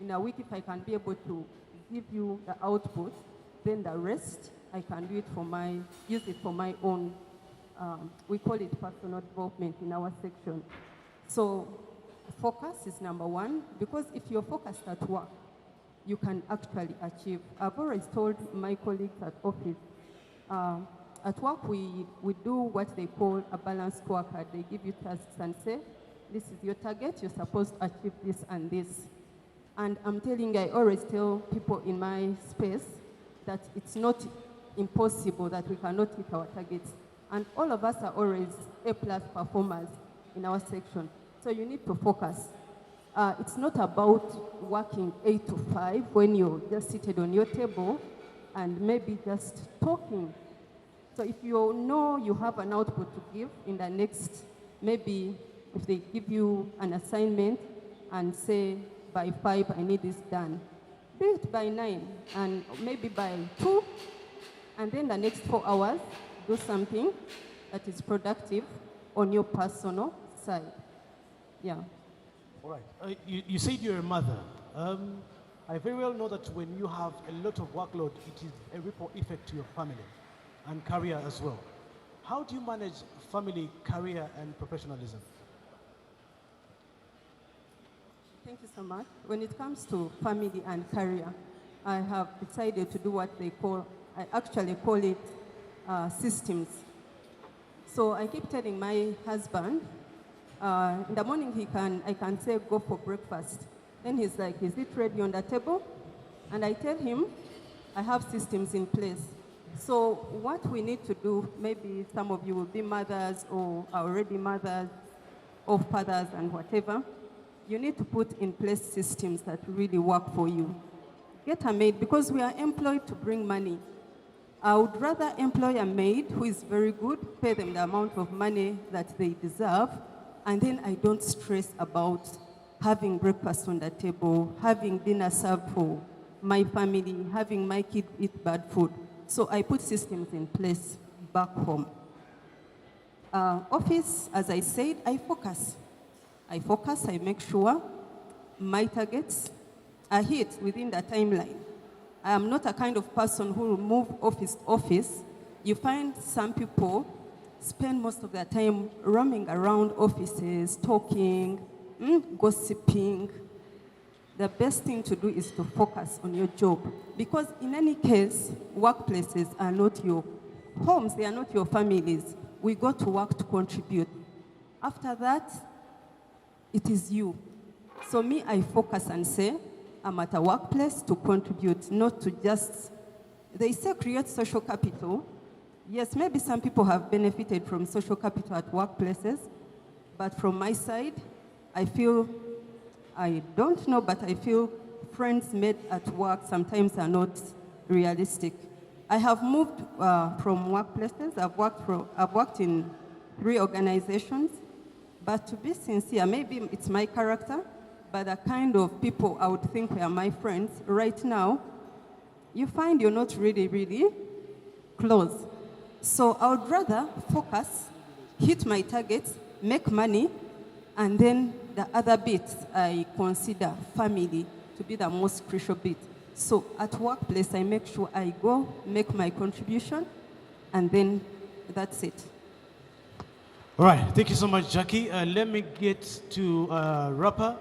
In a week, if I can be able to give you the output, then the rest, I can do it use it for my own, we call it personal development in our section. So focus is number one, because if you're focused at work, you can actually achieve. I've always told my colleagues at office, at work we do what they call a balanced scorecard. They give you tasks and say, this is your target, you're supposed to achieve this and this. And I'm telling you, I always tell people in my space that it's not impossible that we cannot hit our targets. And all of us are always A+ performers in our section. So you need to focus. It's not about working 8 to 5 when you're just seated on your table and maybe just talking. So if you know you have an output to give in the next, maybe if they give you an assignment and say by 5 I need this done, do it by 9 and maybe by 2, and then the next 4 hours do something that is productive on your personal side. Yeah. All right. You said you're a mother. I very well know that when you have a lot of workload, it is a ripple effect to your family and career as well. How do you manage family, career, and professionalism? Thank you so much. When it comes to family and career, I have decided to do what I actually call it systems. So I keep telling my husband, in the morning I can say, go for breakfast. Then he's like, is it ready on the table? And I tell him, I have systems in place. So what we need to do, maybe some of you will be mothers or are already mothers or fathers and whatever, you need to put in place systems that really work for you. Get a maid, because we are employed to bring money. I would rather employ a maid who is very good, pay them the amount of money that they deserve, and then I don't stress about having breakfast on the table, having dinner served for my family, having my kid eat bad food. So I put systems in place back home. Office, as I said, I focus, I make sure my targets are hit within the timeline. I am not a kind of person who will move office to office. You find some people spend most of their time roaming around offices, talking, gossiping. The best thing to do is to focus on your job. Because in any case, workplaces are not your homes, they are not your families. We go to work to contribute. After that, it is you. So me, I focus and say, I'm at a workplace to contribute, not to just, they say create social capital. Yes, maybe some people have benefited from social capital at workplaces, but from my side, I feel, I don't know, but I feel friends made at work sometimes are not realistic. I have moved from workplaces. I've worked in 3 organizations, but to be sincere, maybe it's my character, but the kind of people I would think were my friends right now, you find you're not really, really close. So I would rather focus, hit my targets, make money, and then the other bits I consider family to be the most crucial bit. So at workplace, I make sure I go, make my contribution, and then that's it. All right, thank you so much, Jackie. Let me get to Rapper.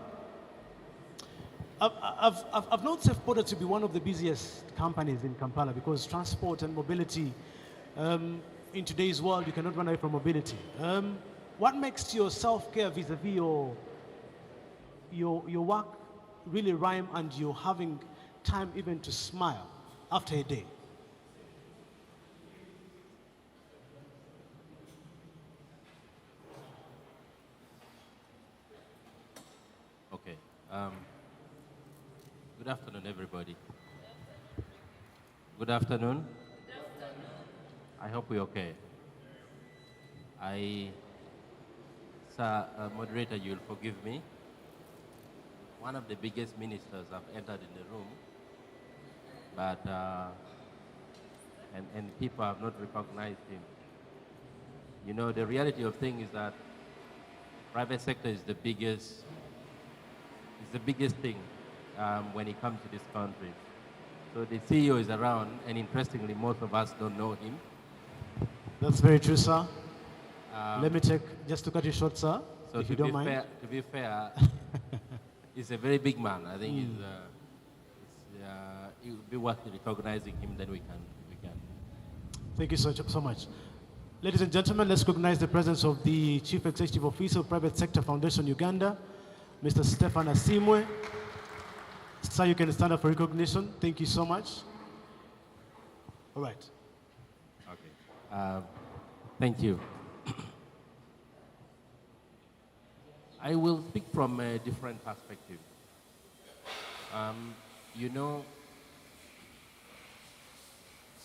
I've known Boda to be one of the busiest companies in Kampala because transport and mobility, in today's world, you cannot run away from mobility. What makes your self-care vis-a-vis your work really rhyme and you're having time even to smile after a day? Okay. Good afternoon, everybody. Good afternoon. I hope we're okay. Sir, moderator, you'll forgive me. One of the biggest ministers have entered in the room, but and people have not recognized him. You know, the reality of things is that private sector is the biggest thing when he comes to this country. So the CEO is around, and interestingly, most of us don't know him. That's very true, sir. Let me take, just to cut you short, sir, So if you don't mind. to be fair, he's a very big man. I think it would be worth recognizing him. Then we can. Thank you so much. Ladies and gentlemen, let's recognize the presence of the Chief Executive Officer of Private Sector Foundation Uganda, Mr. Stefan Asiimwe. Sir, you can stand up for recognition. Thank you so much. All right. Okay. Thank you. I will speak from a different perspective. You know,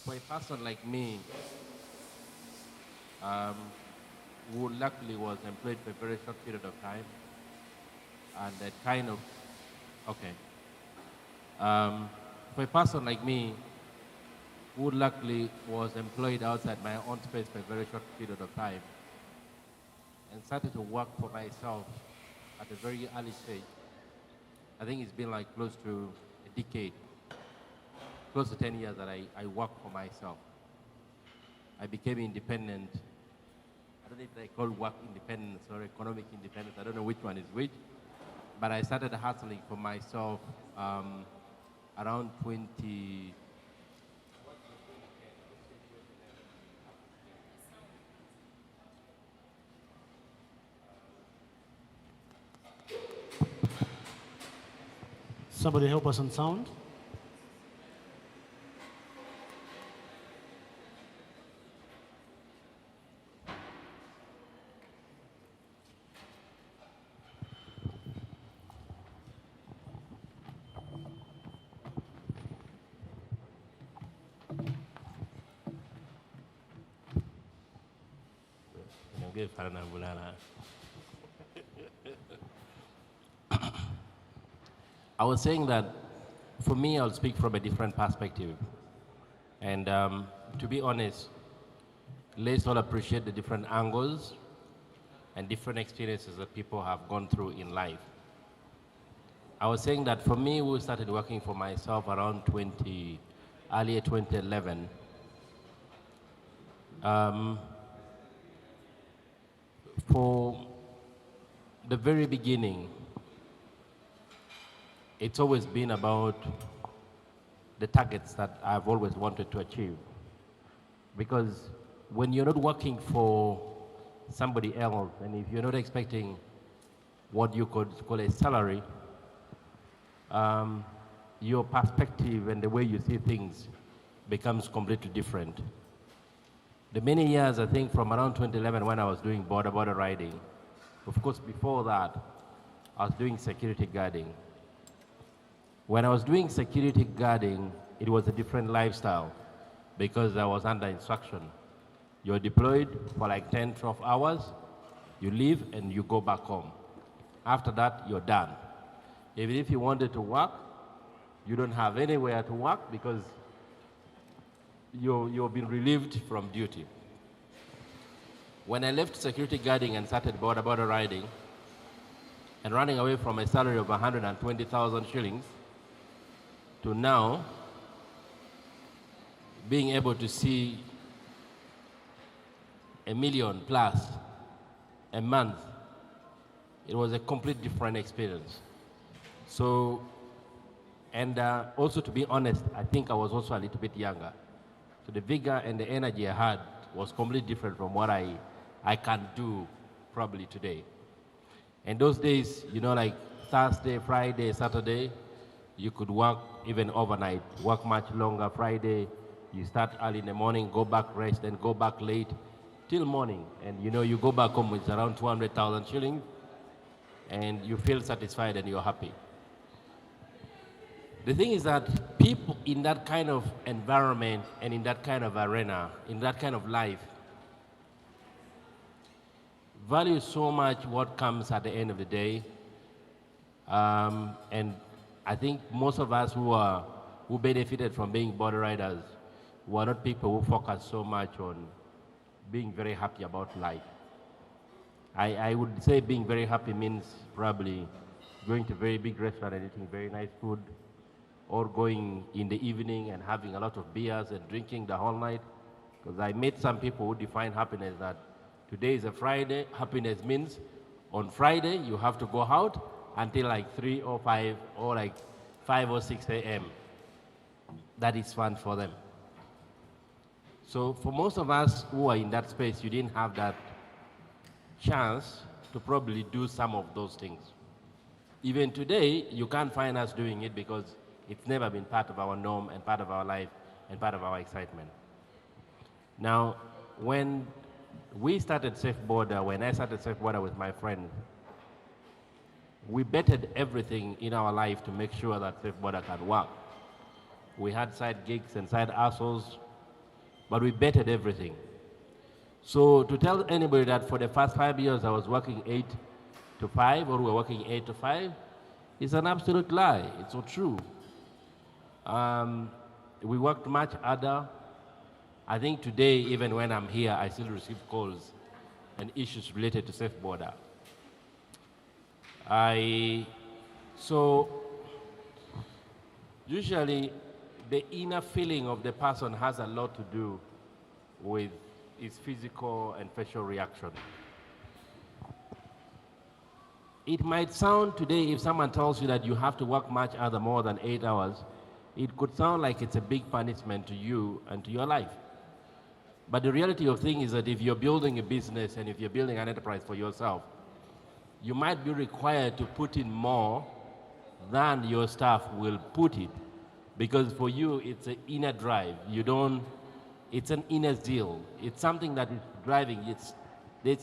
for a person like me, who luckily was employed for a very short period of time, and that kind of, okay. For a person like me, who luckily was employed outside my own space for a very short period of time, and started to work for myself at a very early stage, I think it's been like close to a decade, close to 10 years that I worked for myself. I became independent. I don't know if they call work independence or economic independence. I don't know which one is which. But I started hustling for myself around 20. Somebody help us on sound. I was saying that for me, I'll speak from a different perspective. And to be honest, let's all appreciate the different angles and different experiences that people have gone through in life. I was saying that for me, we started working for myself around earlier 2011. For the very beginning, it's always been about the targets that I've always wanted to achieve. Because when you're not working for somebody else, and if you're not expecting what you could call a salary, your perspective and the way you see things becomes completely different. The many years, I think, from around 2011 when I was doing border riding, of course, before that, I was doing security guarding. When I was doing security guarding, it was a different lifestyle because I was under instruction. You're deployed for like 10, 12 hours, you leave and you go back home. After that, you're done. Even if you wanted to work, you don't have anywhere to work because you've been relieved from duty. When I left security guarding and started border riding and running away from a salary of 120,000 shillings to now being able to see $1 million plus a month, it was a complete different experience. So, and also to be honest, I think I was also a little bit younger. So the vigor and the energy I had was completely different from what I can do probably today. And those days, you know, like Thursday, Friday, Saturday, you could work even overnight, work much longer. Friday, you start early in the morning, go back, rest, and go back late till morning. And you know, you go back home with around 200,000 shillings, and you feel satisfied and you're happy. The thing is that people in that kind of environment and in that kind of arena, in that kind of life, value so much what comes at the end of the day. And I think most of us who benefited from being border riders were not people who focus so much on being very happy about life. I would say being very happy means probably going to a very big restaurant and eating very nice food, or going in the evening and having a lot of beers and drinking the whole night. Because I met some people who define happiness that today is a Friday, happiness means on Friday you have to go out until like 3 or 5 or like 5 or 6 a.m. That is fun for them. So for most of us who are in that space, you didn't have that chance to probably do some of those things. Even today, you can't find us doing it because it's never been part of our norm and part of our life and part of our excitement. Now, when we started Safe Boda, when I started Safe Boda with my friend, we betted everything in our life to make sure that Safe Boda can work. We had side gigs and side hustles, but we betted everything. So to tell anybody that for the first 5 years I was working 8 to 5 or we were working 8 to 5 is an absolute lie. It's not true. We worked much harder. I think today, even when I'm here, I still receive calls and issues related to Safe Boda. So usually the inner feeling of the person has a lot to do with his physical and facial reaction. It might sound today, if someone tells you that you have to work much harder, more than 8 hours, it could sound like it's a big punishment to you and to your life. But the reality of things is that if you're building a business and if you're building an enterprise for yourself, you might be required to put in more than your staff will put it. Because for you, it's an inner drive. It's an inner zeal. It's something that is driving.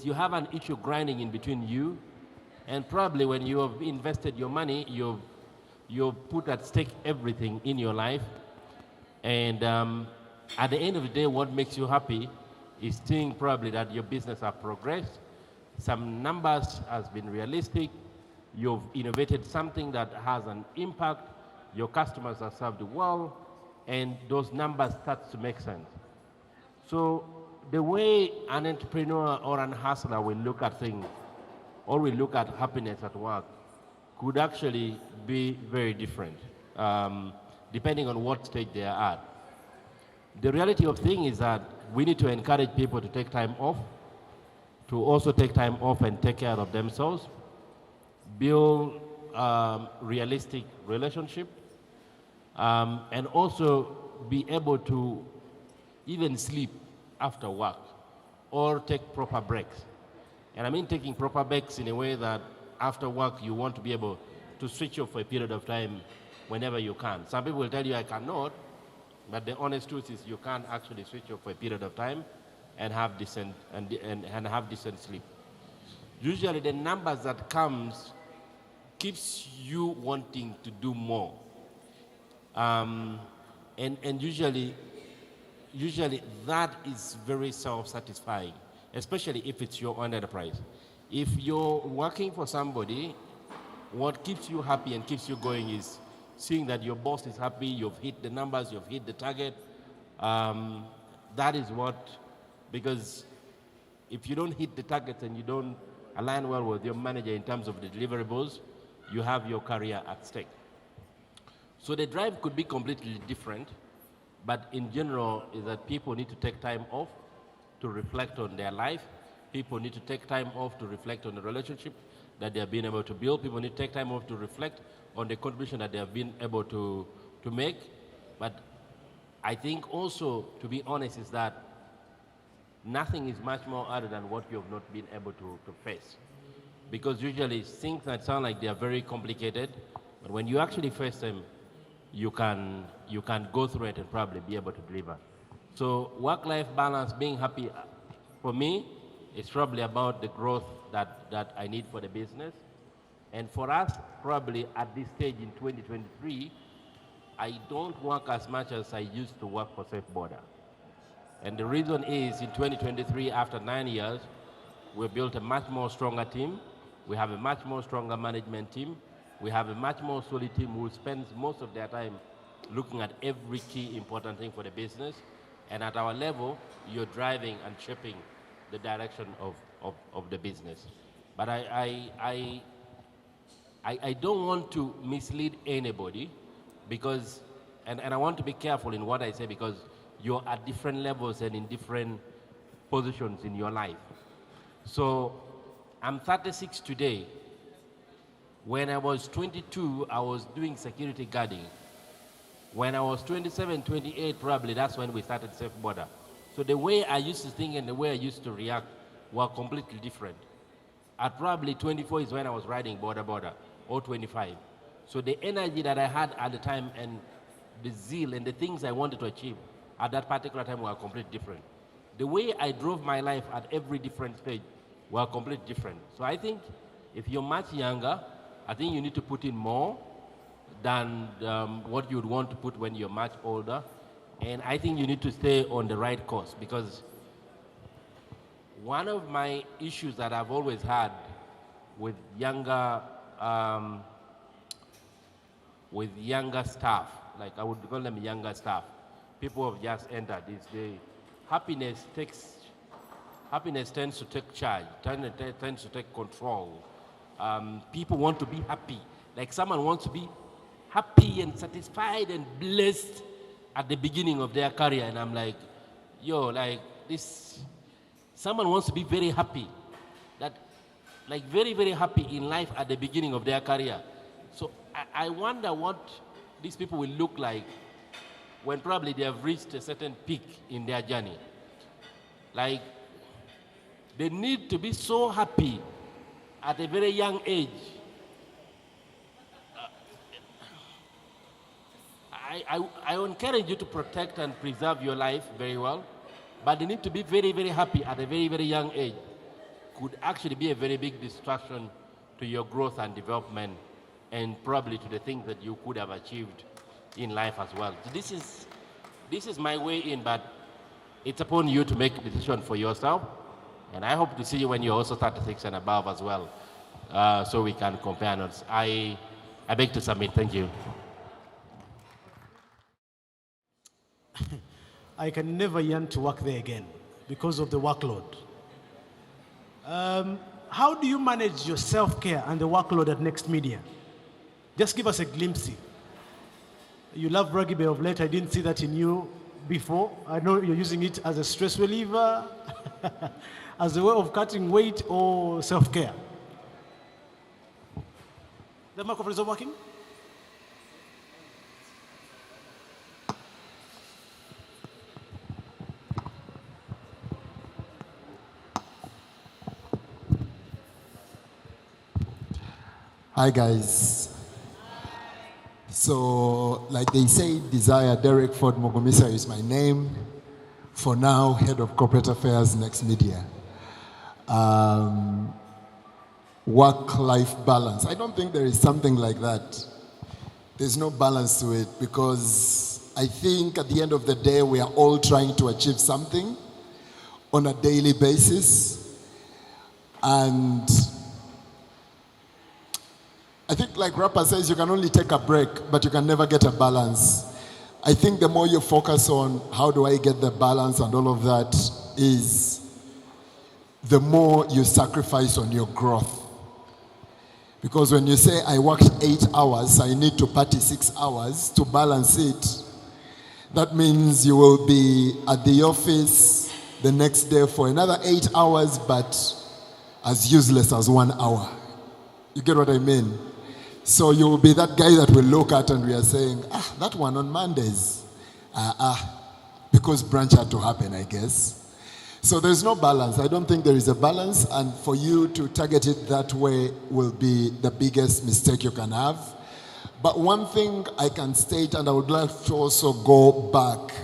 You have an issue grinding in between you, and probably when you have invested your money, you've put at stake everything in your life. And at the end of the day, what makes you happy is seeing probably that your business has progressed, some numbers has been realistic, you've innovated something that has an impact, your customers are served well, and those numbers start to make sense. So the way an entrepreneur or an hustler will look at things, or will look at happiness at work, could actually be very different, depending on what stage they are at. The reality of things is that we need to encourage people to take time off, to also take time off and take care of themselves, build realistic relationship, and also be able to even sleep after work or take proper breaks. And I mean taking proper breaks in a way that after work you want to be able to switch off for a period of time whenever you can. Some people will tell you I cannot, but the honest truth is you can't actually switch off for a period of time and have decent and have decent sleep. Usually the numbers that comes keeps you wanting to do more. And usually that is very self-satisfying, especially if it's your own enterprise. If you're working for somebody, what keeps you happy and keeps you going is seeing that your boss is happy, you've hit the numbers, you've hit the target. That is what, because if you don't hit the targets and you don't align well with your manager in terms of the deliverables, you have your career at stake. So the drive could be completely different, but in general is that people need to take time off to reflect on their life. People need to take time off to reflect on the relationship that they have been able to build. People need to take time off to reflect on the contribution that they have been able to make. But I think also, to be honest, is that nothing is much more harder than what you have not been able to face. Because usually things that sound like they are very complicated, but when you actually face them, you can go through it and probably be able to deliver. So work-life balance, being happy, for me, is probably about the growth that I need for the business. And for us, probably at this stage in 2023, I don't work as much as I used to work for Safe Boda. And the reason is in 2023, after 9 years, we built a much more stronger team. We have a much more stronger management team. We have a much more solid team who spends most of their time looking at every key important thing for the business. And at our level, you're driving and shaping the direction of the business. But I don't want to mislead anybody because, and I want to be careful in what I say because you're at different levels and in different positions in your life. So I'm 36 today. When I was 22, I was doing security guarding. When I was 27, 28, probably that's when we started Safe Boda. So the way I used to think and the way I used to react were completely different. At probably 24 is when I was riding Boda, or 25. So the energy that I had at the time and the zeal and the things I wanted to achieve at that particular time were completely different. The way I drove my life at every different stage were completely different. So I think if you're much younger, I think you need to put in more than what you'd want to put when you're much older. And I think you need to stay on the right course because one of my issues that I've always had with younger staff, like I would call them younger staff, people who have just entered, is the happiness tends to take charge, tends to take control. People want to be happy. Like someone wants to be happy and satisfied and blessed at the beginning of their career. And I'm like, yo, like this, someone wants to be very happy. That, like very, very happy in life at the beginning of their career. So I wonder what these people will look like when probably they have reached a certain peak in their journey. Like, they need to be so happy at a very young age. I encourage you to protect and preserve your life very well, but they need to be very, very happy at a very, very young age. Could actually be a very big distraction to your growth and development and probably to the things that you could have achieved in life as well. So this is my way in, but it's upon you to make a decision for yourself. And I hope to see you when you're also 36 and above as well, so we can compare notes. I beg to submit. Thank you. I can never yearn to work there again because of the workload. How do you manage your self-care and the workload at Next Media? Just give us a glimpse. You love rugby of late. I didn't see that in you before. I know you're using it as a stress reliever, as a way of cutting weight or self-care. The microphone is not working? Hi guys. So, like they say, Desire Derek Ford Mugumisa is my name. For now, Head of Corporate Affairs, Next Media. Work-life balance. I don't think there is something like that. There's no balance to it because I think at the end of the day, we are all trying to achieve something on a daily basis. And I think like Rapper says, you can only take a break, but you can never get a balance. I think the more you focus on how do I get the balance and all of that is the more you sacrifice on your growth. Because when you say I worked 8 hours, I need to party 6 hours to balance it, that means you will be at the office the next day for another 8 hours, but as useless as 1 hour. You get what I mean? So you will be that guy that we look at and we are saying, that one on Mondays. Because brunch had to happen, I guess. So there's no balance. I don't think there is a balance, and for you to target it that way will be the biggest mistake you can have. But one thing I can state, and I would like to also go back,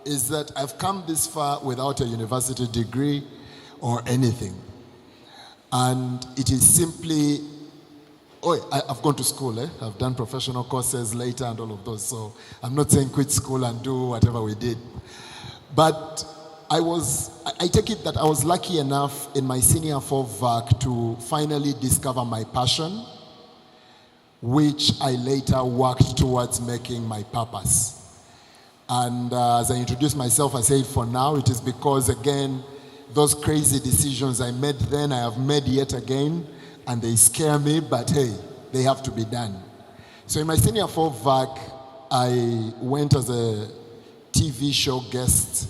is that I've come this far without a university degree or anything. And it is simply, I've gone to school, I've done professional courses later and all of those, so I'm not saying quit school and do whatever we did. But I take it that I was lucky enough in my senior 4 VAC to finally discover my passion, which I later worked towards making my purpose. And as I introduced myself, I said for now it is because, again, those crazy decisions I made then, I have made yet again, and they scare me, but hey, they have to be done. So in my senior 4 VAC, I went as a TV show guest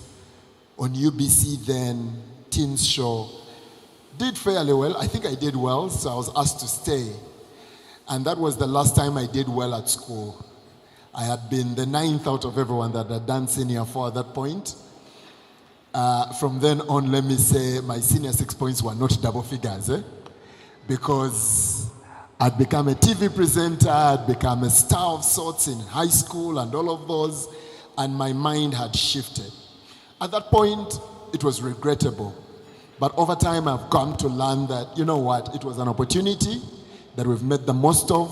on UBC then, teens show. Did fairly well. I think I did well, so I was asked to stay. And that was the last time I did well at school. I had been the 9th out of everyone that had done senior 4 at that point. From then on, let me say my senior 6 points were not double figures, because I'd become a TV presenter, I'd become a star of sorts in high school and all of those, and my mind had shifted. At that point, it was regrettable. But over time, I've come to learn that, you know what, it was an opportunity that we've made the most of,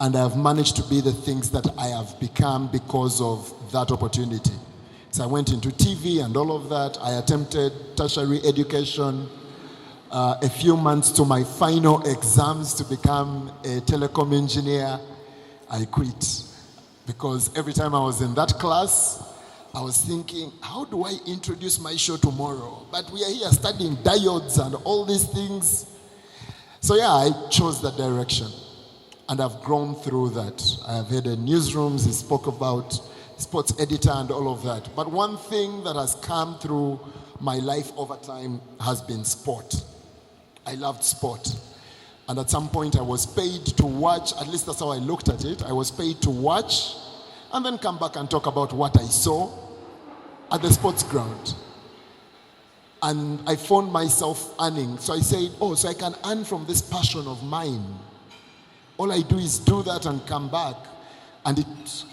and I've managed to be the things that I have become because of that opportunity. So I went into TV and all of that. I attempted tertiary education. A few months to my final exams to become a telecom engineer, I quit. Because every time I was in that class, I was thinking, how do I introduce my show tomorrow? But we are here studying diodes and all these things. So yeah, I chose that direction. And I've grown through that. I have had newsrooms, he spoke about sports editor and all of that. But one thing that has come through my life over time has been sport. I loved sport. And at some point I was paid to watch, at least that's how I looked at it. I was paid to watch and then come back and talk about what I saw at the sports ground. And I found myself earning. So I said, oh, so I can earn from this passion of mine. All I do is do that and come back. And it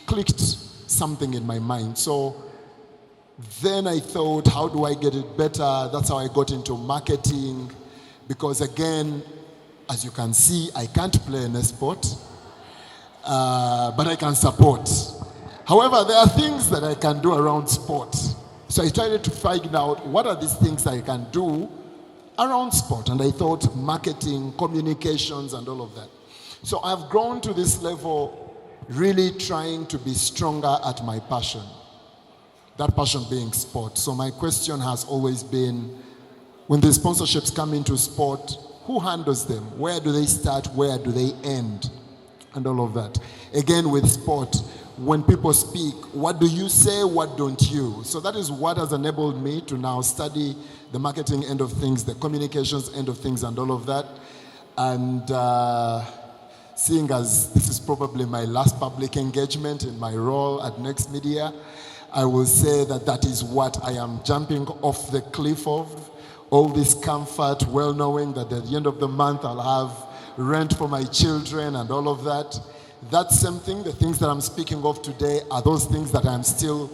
clicked something in my mind. So then I thought, how do I get it better? That's how I got into marketing. Because again, as you can see, I can't play in a sport, but I can support. However, there are things that I can do around sport. So I tried to find out what are these things I can do around sport. And I thought marketing, communications, and all of that. So I've grown to this level, really trying to be stronger at my passion. That passion being sport. So my question has always been, when the sponsorships come into sport, who handles them? Where do they start? Where do they end? And all of that. Again, with sport, when people speak, what do you say? What don't you? So that is what has enabled me to now study the marketing end of things, the communications end of things, and all of that. And seeing as this is probably my last public engagement in my role at Next Media, I will say that that is what I am jumping off the cliff of. All this comfort, well knowing that at the end of the month I'll have rent for my children and all of that. That same thing, the things that I'm speaking of today, are those things that I'm still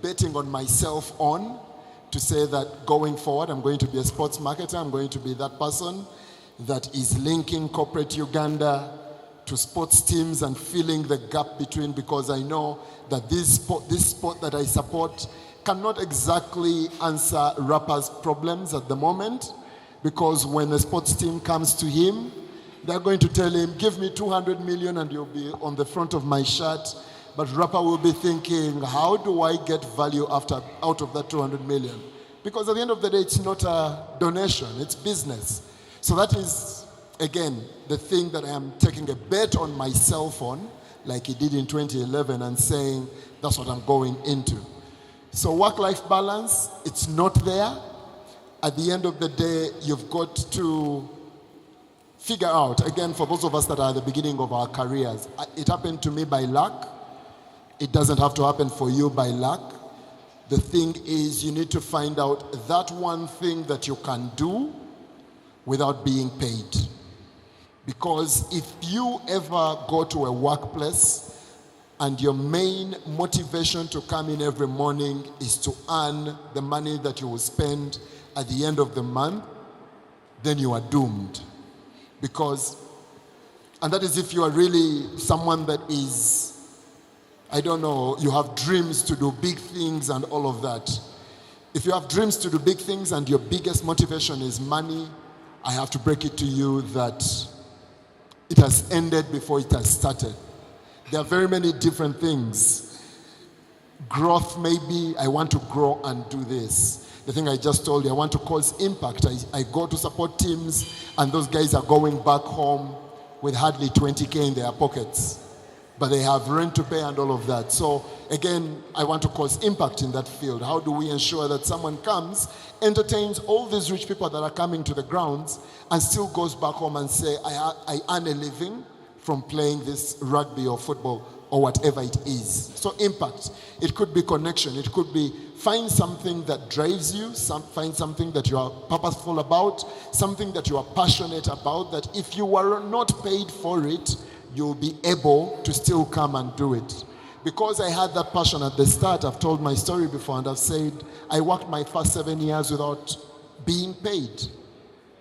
betting on myself on, to say that going forward I'm going to be a sports marketer, I'm going to be that person that is linking corporate Uganda to sports teams and filling the gap between, because I know that this sport that I support cannot exactly answer rappers' problems at the moment, because when a sports team comes to him, they're going to tell him, give me 200 million and you'll be on the front of my shirt. But rapper will be thinking, how do I get value out of that 200 million? Because at the end of the day, it's not a donation, it's business. So that is, again, the thing that I am taking a bet on myself on, like he did in 2011, and saying, that's what I'm going into. So work-life balance, it's not there. At the end of the day, you've got to figure out, again, for those of us that are at the beginning of our careers, it happened to me by luck. It doesn't have to happen for you by luck. The thing is, you need to find out that one thing that you can do without being paid. Because if you ever go to a workplace and your main motivation to come in every morning is to earn the money that you will spend at the end of the month, then you are doomed. Because, and that is if you are really someone that is, I don't know, you have dreams to do big things and all of that. If you have dreams to do big things and your biggest motivation is money, I have to break it to you that it has ended before it has started. There are very many different things. Growth, maybe, I want to grow and do this. The thing I just told you, I want to cause impact. I go to support teams and those guys are going back home with hardly 20K in their pockets, but they have rent to pay and all of that. So again, I want to cause impact in that field. How do we ensure that someone comes, entertains all these rich people that are coming to the grounds, and still goes back home and say, I earn a living from playing this rugby or football or whatever it is. So impact. It could be connection. It could be find something that drives you, find something that you are purposeful about, something that you are passionate about, that if you were not paid for it, you'll be able to still come and do it. Because I had that passion at the start, I've told my story before and I've said, I worked my first 7 years without being paid.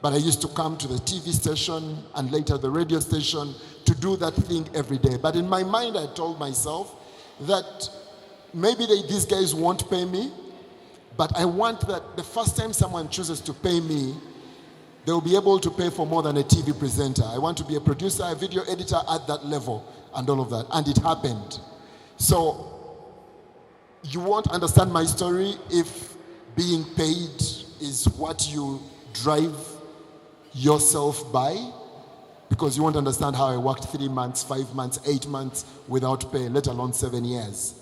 But I used to come to the TV station and later the radio station to do that thing every day. But in my mind, I told myself that maybe these guys won't pay me, but I want that the first time someone chooses to pay me, they'll be able to pay for more than a TV presenter. I want to be a producer, a video editor at that level and all of that. And it happened. So you won't understand my story if being paid is what you drive yourself by, because you won't understand how I worked 3 months, 5 months, 8 months without pay, let alone 7 years.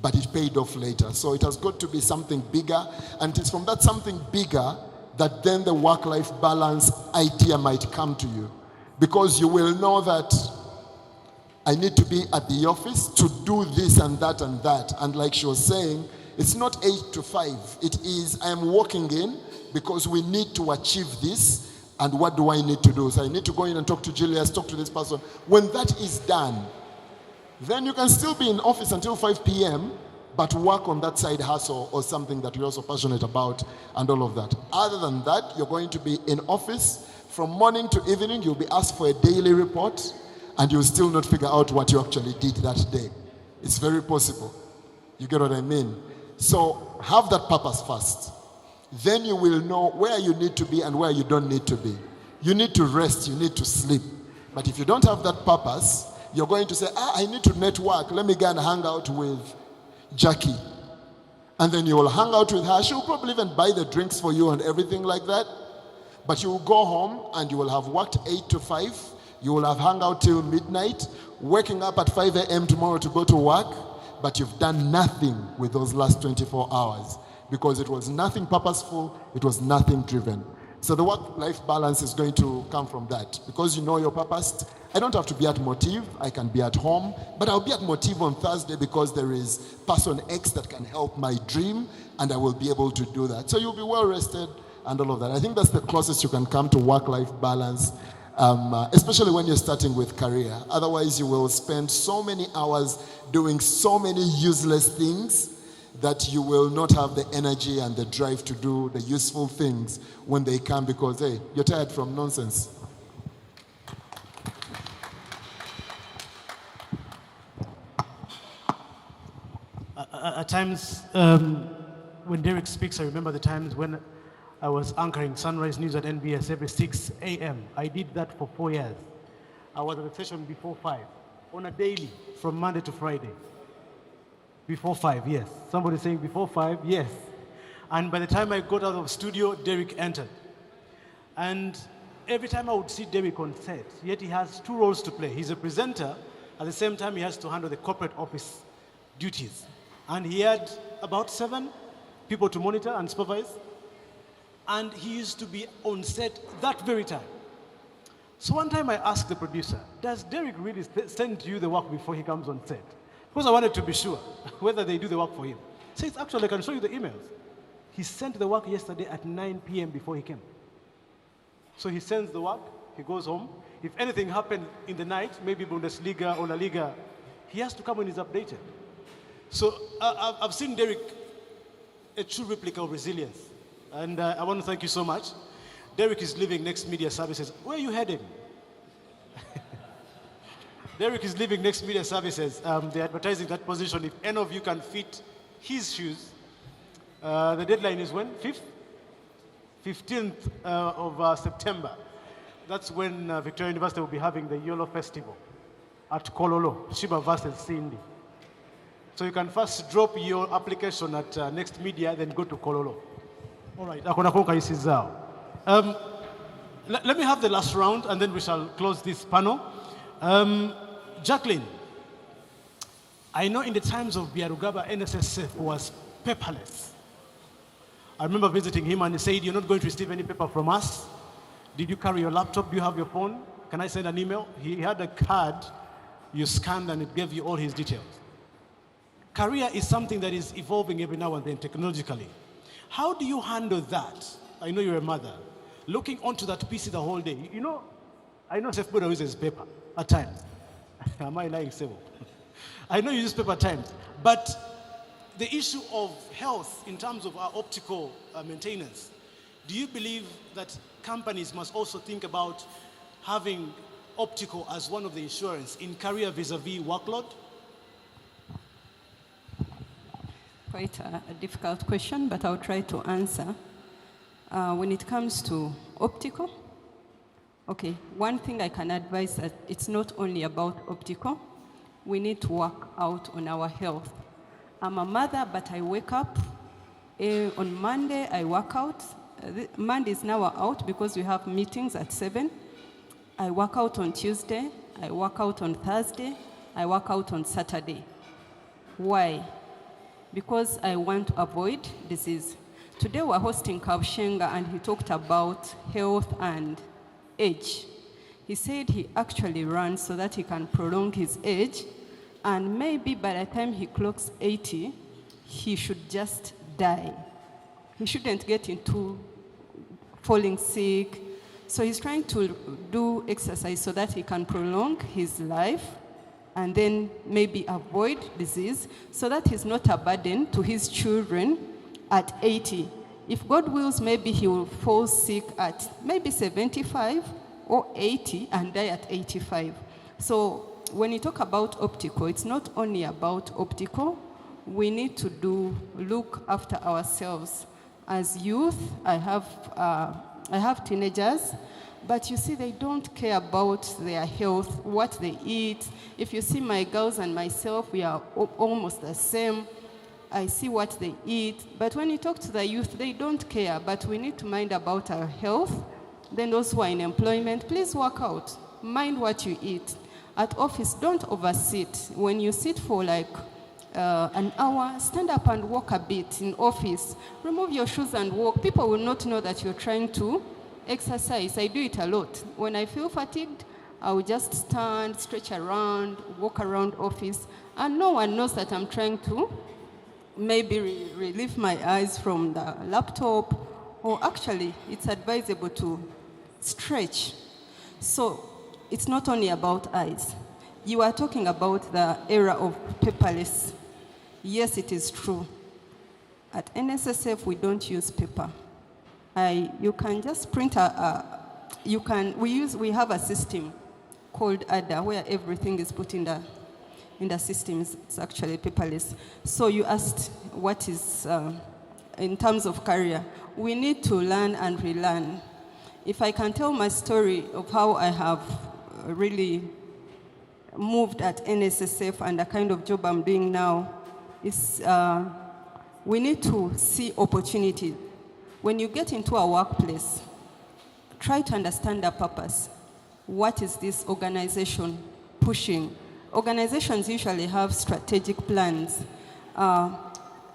But it paid off later. So it has got to be something bigger, and it's from that something bigger that then the work-life balance idea might come to you. Because you will know that I need to be at the office to do this and that and that. And like she was saying, it's not 8 to 5. It is, I am walking in because we need to achieve this. And what do I need to do? So I need to go in and talk to Julius, talk to this person. When that is done, then you can still be in office until 5 p.m., but work on that side hustle or something that you're also passionate about and all of that. Other than that, you're going to be in office from morning to evening. You'll be asked for a daily report, and you'll still not figure out what you actually did that day. It's very possible. You get what I mean? So have that purpose first. Then you will know where you need to be and where you don't need to be. You need to rest, you need to sleep. But if you don't have that purpose, you're going to say, I need to network. Let me go and hang out with Jackie. And then you will hang out with her. She will probably even buy the drinks for you and everything like that. But you will go home and you will have worked 8 to 5. You will have hung out till midnight, waking up at 5 a.m. tomorrow to go to work. But you've done nothing with those last 24 hours. Because it was nothing purposeful, it was nothing driven. So the work-life balance is going to come from that. Because you know your purpose, I don't have to be at Motive, I can be at home, but I'll be at Motive on Thursday because there is person X that can help my dream, and I will be able to do that. So you'll be well rested and all of that. I think that's the closest you can come to work-life balance, especially when you're starting with career. Otherwise, you will spend so many hours doing so many useless things that you will not have the energy and the drive to do the useful things when they come because, hey, you're tired from nonsense. At times, when Derek speaks, I remember the times when I was anchoring Sunrise News at NBS every 6 a.m. I did that for 4 years. I was at the station before 5, on a daily, from Monday to Friday. Before 5, yes. Somebody saying before 5, yes. And by the time I got out of studio, Derek entered. And every time I would see Derek on set, yet he has 2 roles to play. He's a presenter, at the same time he has to handle the corporate office duties. And he had about 7 people to monitor and supervise. And he used to be on set that very time. So one time I asked the producer, does Derek really send you the work before he comes on set? Because I wanted to be sure whether they do the work for him. He says, actually, I can show you the emails. He sent the work yesterday at 9 p.m. before he came. So he sends the work, he goes home. If anything happened in the night, maybe Bundesliga or La Liga, he has to come when he's updated. So I've seen Derek, a true replica of resilience. And I want to thank you so much. Derek is leaving Next Media Services. Where are you heading? Derek is leaving Next Media Services. They're advertising that position. If any of you can fit his shoes, the deadline is when? 5th? 15th of September. That's when Victoria University will be having the YOLO Festival at Kololo, Shiba versus Cindy. So you can first drop your application at Next Media, then go to Kololo. All right. Let me have the last round, and then we shall close this panel. Jackline, I know in the times of Biarugaba, NSSF was paperless. I remember visiting him and he said, you're not going to receive any paper from us. Did you carry your laptop? Do you have your phone? Can I send an email? He had a card you scanned and it gave you all his details. Career is something that is evolving every now and then technologically. How do you handle that? I know you're a mother. Looking onto that PC the whole day. You know, I know Chef Boda uses paper at times. Am I lying, Sebo? I know you use paper at times. But the issue of health in terms of our optical maintenance, do you believe that companies must also think about having optical as one of the insurance in career vis-a-vis workload? Quite a difficult question, but I'll try to answer. When it comes to optical, okay, one thing I can advise that it's not only about optical. We need to work out on our health. I'm a mother, but I wake up. On Monday, I work out. Mondays now are out because we have meetings at 7. I work out on Tuesday. I work out on Thursday. I work out on Saturday. Why? Because I want to avoid disease. Today we're hosting Kabshenga and he talked about health and age. He said he actually runs so that he can prolong his age, and maybe by the time he clocks 80, he should just die. He shouldn't get into falling sick. So he's trying to do exercise so that he can prolong his life and then maybe avoid disease so that he's not a burden to his children at 80. If God wills, maybe he will fall sick at maybe 75 or 80 and die at 85. So when you talk about optical, it's not only about optical. We need to look after ourselves. As youth, I have teenagers, but you see, they don't care about their health, what they eat. If you see my girls and myself, we are almost the same. I see what they eat. But when you talk to the youth, they don't care. But we need to mind about our health. Then those who are in employment, please work out. Mind what you eat. At office, don't oversit. When you sit for like an hour, stand up and walk a bit in office. Remove your shoes and walk. People will not know that you're trying to exercise. I do it a lot. When I feel fatigued, I will just stand, stretch around, walk around office, and no one knows that I'm trying to maybe relieve my eyes from the laptop, or actually, it's advisable to stretch. So it's not only about eyes. You are talking about the era of paperless. Yes, it is true. At NSSF, we don't use paper. You can just print we have a system called ADA where everything is put in the system. It's actually paperless. So you asked what is, in terms of career, we need to learn and relearn. If I can tell my story of how I have really moved at NSSF and the kind of job I'm doing now, is we need to see opportunities. When you get into a workplace, try to understand the purpose. What is this organization pushing? Organizations usually have strategic plans.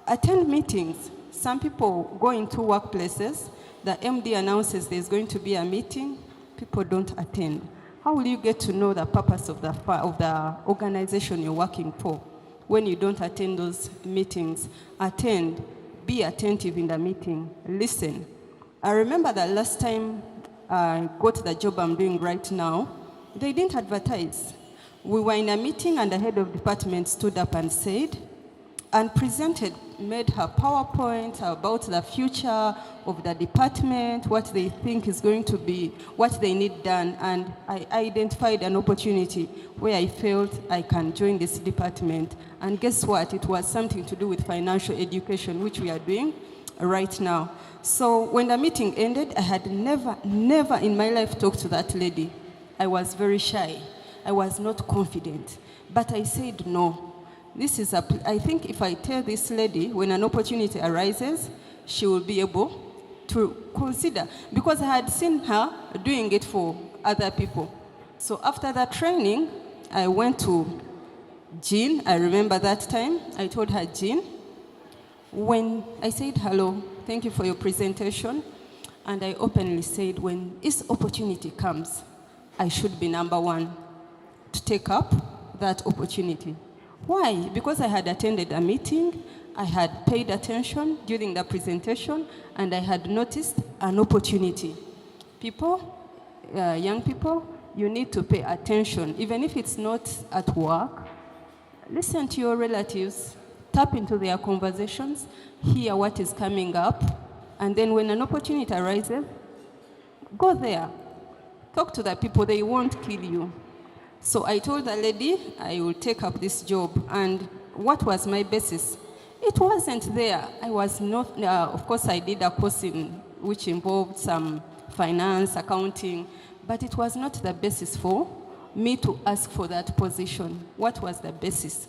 Attend meetings. Some people go into workplaces, the MD announces there's going to be a meeting, people don't attend. How will you get to know the purpose of the organization you're working for when you don't attend those meetings? Attend. Be attentive in the meeting. Listen. I remember the last time I got the job I'm doing right now, they didn't advertise. We were in a meeting and the head of department stood up and said, and presented, made her PowerPoint about the future of the department, what they think is going to be, what they need done, and I identified an opportunity where I felt I can join this department. And guess what? It was something to do with financial education, which we are doing right now. So when the meeting ended, I had never in my life talked to that lady. I was very shy. I was not confident. But I said no. I think if I tell this lady, when an opportunity arises, she will be able to consider. Because I had seen her doing it for other people. So after that training, I went to Jean. I remember that time. I told her, Jean, when I said, hello, thank you for your presentation. And I openly said, when this opportunity comes, I should be number one to take up that opportunity. Why? Because I had attended a meeting, I had paid attention during the presentation, and I had noticed an opportunity. People, young people, you need to pay attention, even if it's not at work. Listen to your relatives, tap into their conversations, hear what is coming up, and then when an opportunity arises, go there. Talk to the people, they won't kill you. So I told the lady I will take up this job. And what was my basis? It wasn't there. I was not, of course I did a course which involved some finance, accounting, but it was not the basis for me to ask for that position. What was the basis?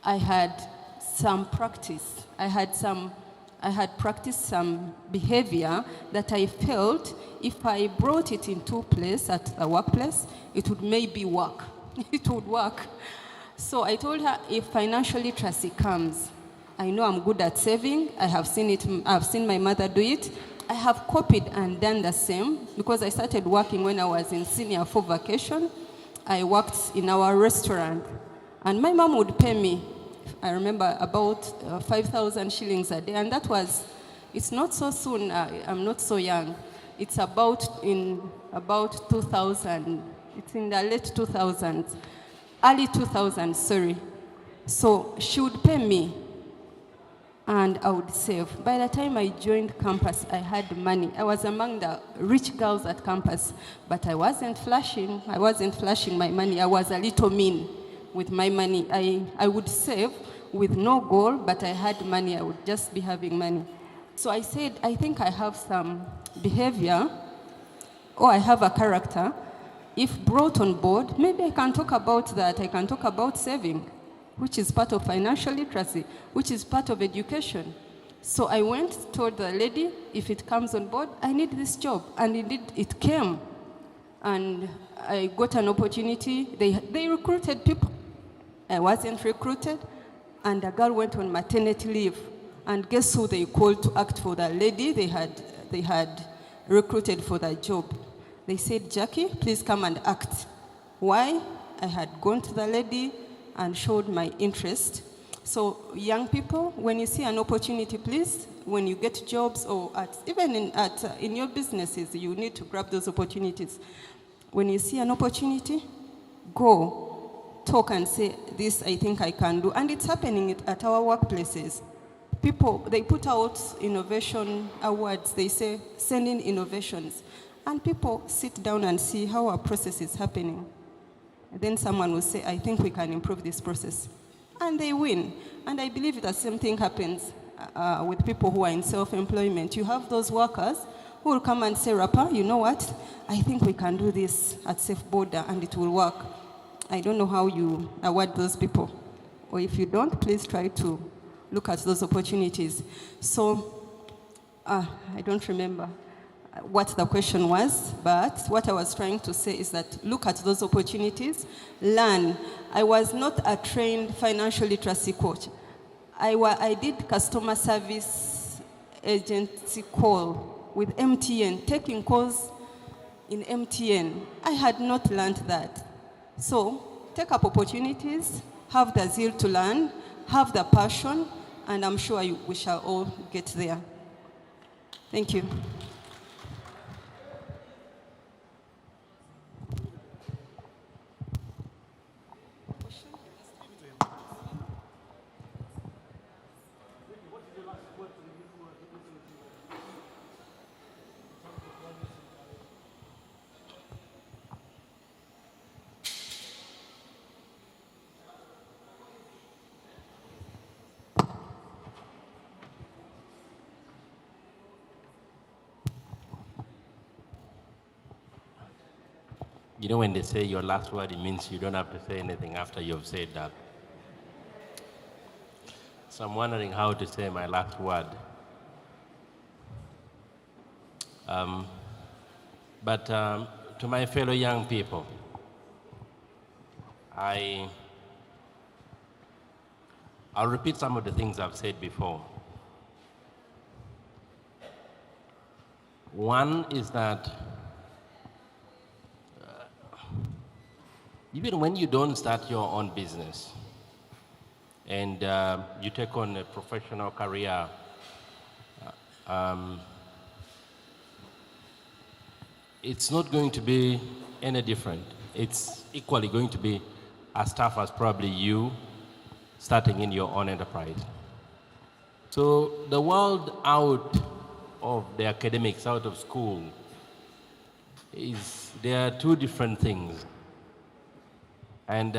I had some practice. I had practiced some behavior that I felt if I brought it into place at the workplace, it would maybe work. It would work. So I told her, if financial literacy comes, I know I'm good at saving. I have seen it. I've seen my mother do it. I have copied and done the same because I started working when I was in senior for vacation. I worked in our restaurant, and my mom would pay me, I remember, about 5,000 shillings a day, and that was, it's not so soon, I'm not so young. It's about 2000, it's in the late 2000s, early 2000s, sorry. So she would pay me, and I would save. By the time I joined campus, I had money. I was among the rich girls at campus, but I wasn't flashing. I wasn't flashing my money. I was a little mean with my money. I would save with no goal, but I had money. I would just be having money. So I said, I think I have some behavior, or I have a character. If brought on board, maybe I can talk about that. I can talk about saving, which is part of financial literacy, which is part of education. So I went, told the lady, if it comes on board, I need this job. And indeed, it came. And I got an opportunity. They recruited people. I wasn't recruited. And a girl went on maternity leave. And guess who they called to act for the lady they had recruited for that job? They said, Jackie, please come and act. Why? I had gone to the lady and showed my interest. So young people, when you see an opportunity, please, when you get jobs or even in your businesses, you need to grab those opportunities. When you see an opportunity, go, talk and say, this I think I can do. And it's happening at our workplaces. People, they put out innovation awards. They say, send in innovations. And people sit down and see how our process is happening. And then someone will say, I think we can improve this process. And they win. And I believe the same thing happens with people who are in self-employment. You have those workers who will come and say, Rapper, you know what? I think we can do this at Safe Boda and it will work. I don't know how you award those people. Or if you don't, please try to look at those opportunities. So, I don't remember what the question was, but what I was trying to say is that look at those opportunities, learn. I was not a trained financial literacy coach. I did customer service agency call with MTN, taking calls in MTN. I had not learned that. So take up opportunities, have the zeal to learn, have the passion, and I'm sure we shall all get there. Thank you. You know, when they say your last word, it means you don't have to say anything after you've said that. So I'm wondering how to say my last word. To my fellow young people, I'll repeat some of the things I've said before. One is that even when you don't start your own business and you take on a professional career, it's not going to be any different. It's equally going to be as tough as probably you starting in your own enterprise. So the world out of the academics, out of school, there are two different things. And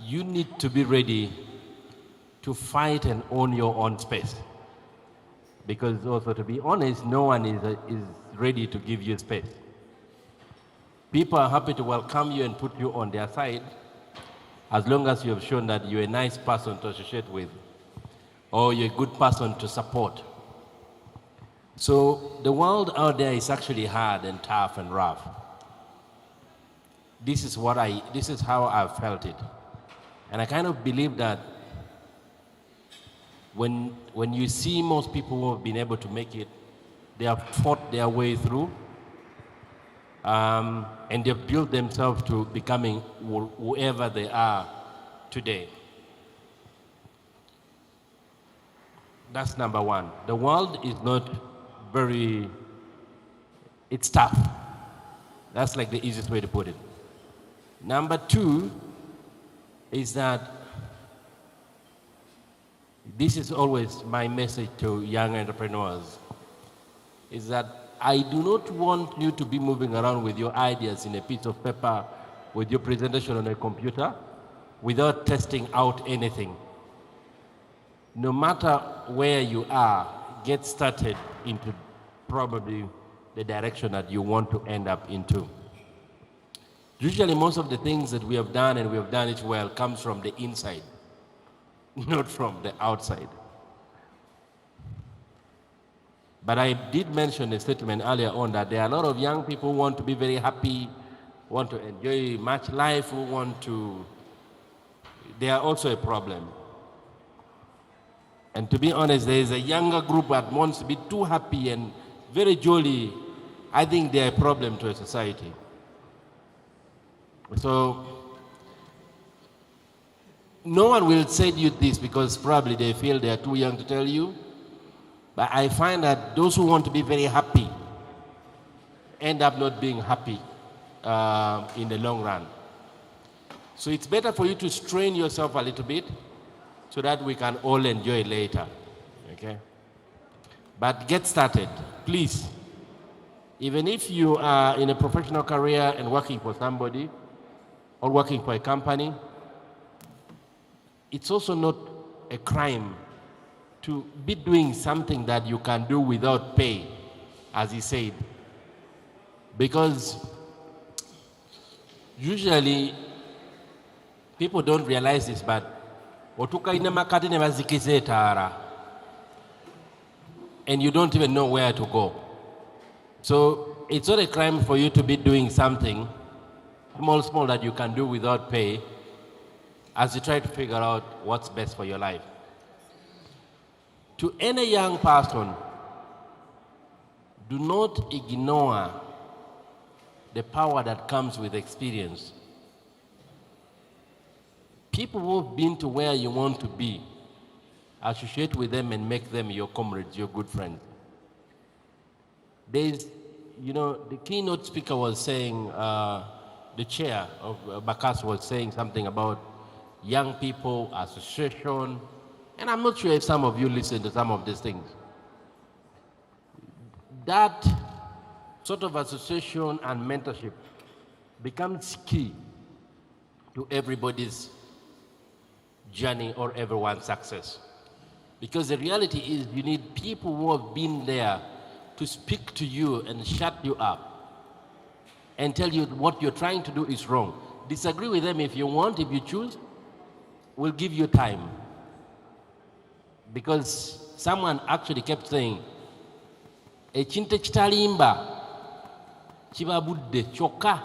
you need to be ready to fight and own your own space. Because also, to be honest, no one is ready to give you space. People are happy to welcome you and put you on their side as long as you have shown that you're a nice person to associate with or you're a good person to support. So the world out there is actually hard and tough and rough. This is how I've felt it. And I kind of believe that when you see most people who have been able to make it, they have fought their way through, and they've built themselves to becoming whoever they are today. That's number one. The world is not it's tough. That's like the easiest way to put it. Number two is that this is always my message to young entrepreneurs, is that I do not want you to be moving around with your ideas in a piece of paper with your presentation on a computer without testing out anything. No matter where you are, get started into probably the direction that you want to end up into. Usually most of the things that we have done, and we have done it well, comes from the inside, not from the outside. But I did mention a statement earlier on that there are a lot of young people who want to be very happy, want to enjoy much life, they are also a problem. And to be honest, there is a younger group that wants to be too happy and very jolly. I think they are a problem to a society. So, no one will say to you this because probably they feel they are too young to tell you. But I find that those who want to be very happy end up not being happy in the long run. So it's better for you to strain yourself a little bit so that we can all enjoy later, okay? But get started, please. Even if you are in a professional career and working for somebody or working for a company, it's also not a crime to be doing something that you can do without pay, as he said. Because usually people don't realize this, but and you don't even know where to go. So it's not a crime for you to be doing something small that you can do without pay as you try to figure out what's best for your life. To any young person, do not ignore the power that comes with experience. People who have been to where you want to be, associate with them and make them your comrades, your good friends. There's, the keynote speaker was saying, the chair of Bakas was saying something about young people association, and I'm not sure if some of you listen to some of these things. That sort of association and mentorship becomes key to everybody's journey or everyone's success. Because the reality is you need people who have been there to speak to you and shut you up and tell you what you're trying to do is wrong. Disagree with them if you want, if you choose, we'll give you time. Because someone actually kept saying, "Echinte chitalimba chibabudde choka."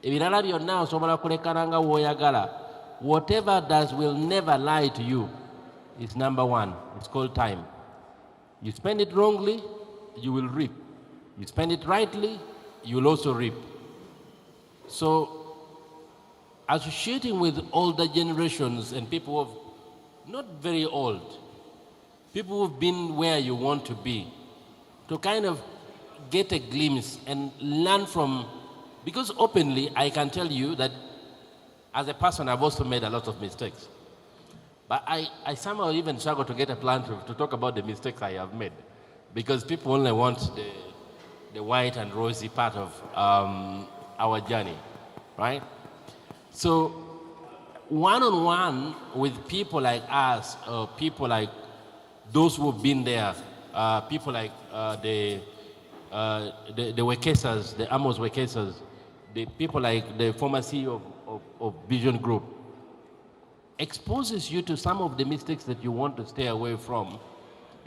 ebirala byonna osobola kulekana nga w'oyagala. Whatever does will never lie to you is number one. It's called time. You spend it wrongly, you will reap. You spend it rightly, you will also reap. So, associating with older generations and people who have not very old, people who've been where you want to be, to kind of get a glimpse and learn from, because openly I can tell you that as a person I've also made a lot of mistakes. But I somehow even struggle to get a plan to talk about the mistakes I have made, because people only want the white and rosy part of our journey, right? So one-on-one with people like us, or people like those who've been there, people like the Wekesas, the Amos Wekesas, the people like the former CEO of Vision Group, exposes you to some of the mistakes that you want to stay away from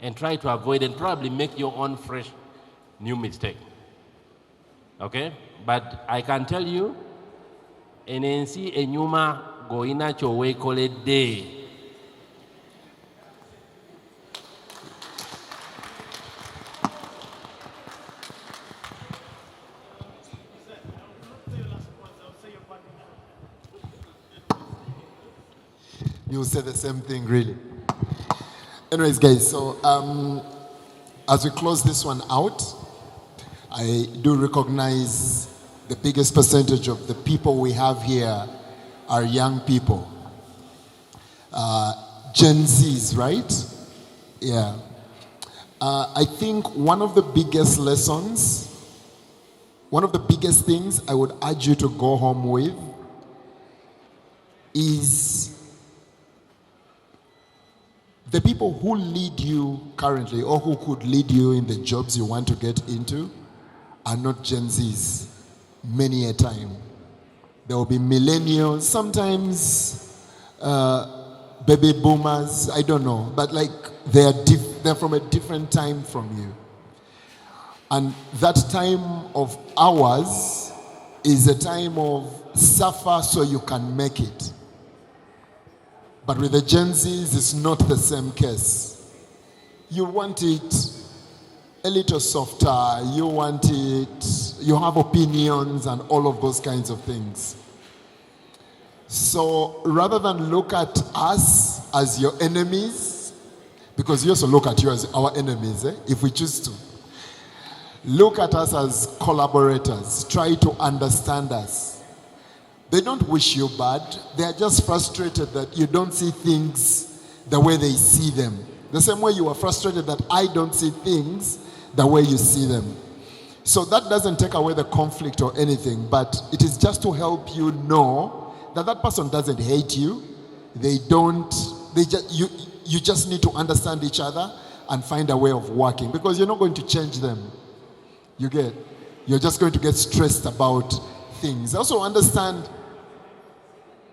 and try to avoid, and probably make your own fresh new mistake. Okay? But I can tell you, enensi enyuma goina chowe kole day. You say the same thing, really. Anyways, guys, so as we close this one out, I do recognize the biggest percentage of the people we have here are young people. Gen Zs, right? Yeah. I think one of the biggest lessons, one of the biggest things I would urge you to go home with is the people who lead you currently, or who could lead you in the jobs you want to get into, are not Gen Zs. Many a time. There will be millennials, sometimes baby boomers, I don't know, but like they're from a different time from you. And that time of ours is a time of suffer so you can make it. But with the Gen Zs, it's not the same case. You want it a little softer, you want it, you have opinions and all of those kinds of things. So rather than look at us as your enemies, because you also look at you as our enemies, if we choose to. Look at us as collaborators. Try to understand us. They don't wish you bad. They are just frustrated that you don't see things the way they see them. The same way you are frustrated that I don't see things the way you see them. So that doesn't take away the conflict or anything, but it is just to help you know that that person doesn't hate you. You just need to understand each other and find a way of working, because you're not going to change them. You're just going to get stressed about things. Also understand,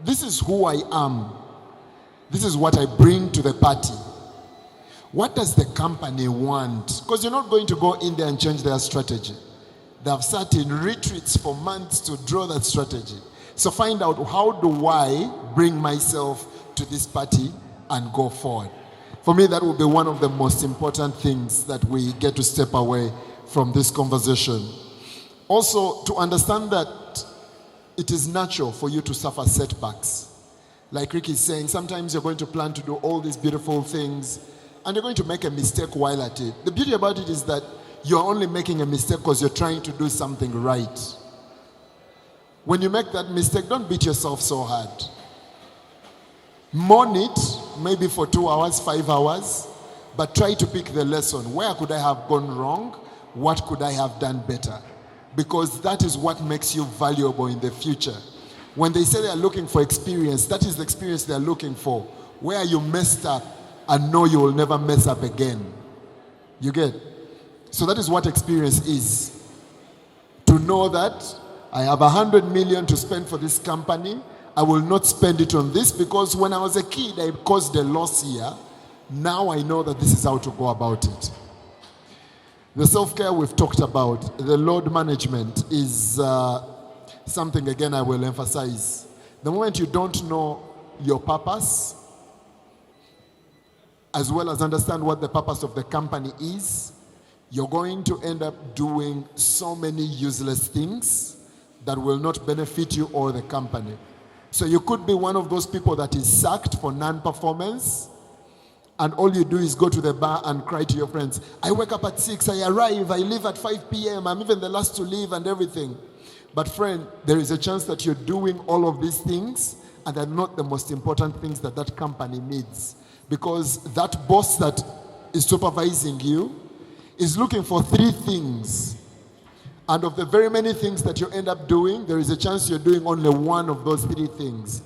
this is who I am. This is what I bring to the party. What does the company want? Because you're not going to go in there and change their strategy. They have sat in retreats for months to draw that strategy. So find out, how do I bring myself to this party and go forward? For me, that will be one of the most important things that we get to step away from this conversation. Also, to understand that it is natural for you to suffer setbacks. Like Rick is saying, sometimes you're going to plan to do all these beautiful things and you're going to make a mistake while at it. The beauty about it is that you're only making a mistake because you're trying to do something right. When you make that mistake, don't beat yourself so hard. Mourn it, maybe for 2 hours, 5 hours, but try to pick the lesson. Where could I have gone wrong? What could I have done better? Because that is what makes you valuable in the future. When they say they are looking for experience, that is the experience they are looking for. Where you messed up and know you will never mess up again. You get? So that is what experience is. To know that I have 100 million to spend for this company, I will not spend it on this because when I was a kid, I caused a loss here. Now I know that this is how to go about it. The self-care we've talked about, the load management is something again I will emphasize. The moment you don't know your purpose, as well as understand what the purpose of the company is, you're going to end up doing so many useless things that will not benefit you or the company. So you could be one of those people that is sacked for non-performance, and all you do is go to the bar and cry to your friends, I wake up at 6, I arrive, I leave at 5 p.m., I'm even the last to leave and everything. But friend, there is a chance that you're doing all of these things and they're not the most important things that that company needs. Because that boss that is supervising you is looking for 3 things. And of the very many things that you end up doing, there is a chance you're doing only one of those 3 things.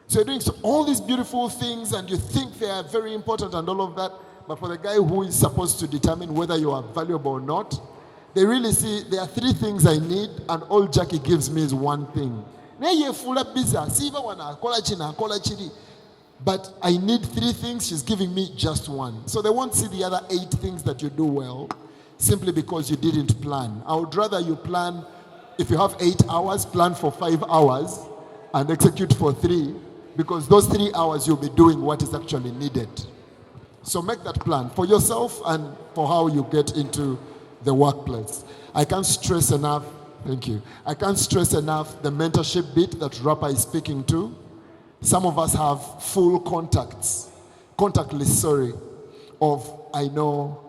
So you're doing all these beautiful things and you think they are very important and all of that, but for the guy who is supposed to determine whether you are valuable or not, they really see there are 3 things I need and all Jackie gives me is 1 thing. But I need 3 things, she's giving me just 1. So they won't see the other 8 things that you do well simply because you didn't plan. I would rather you plan, if you have 8 hours, plan for 5 hours and execute for 3, because those 3 hours you'll be doing what is actually needed. So make that plan for yourself and for how you get into the workplace. I can't stress enough, thank you. I can't stress enough the mentorship bit that Rapper is speaking to. Some of us have full contact list, of I know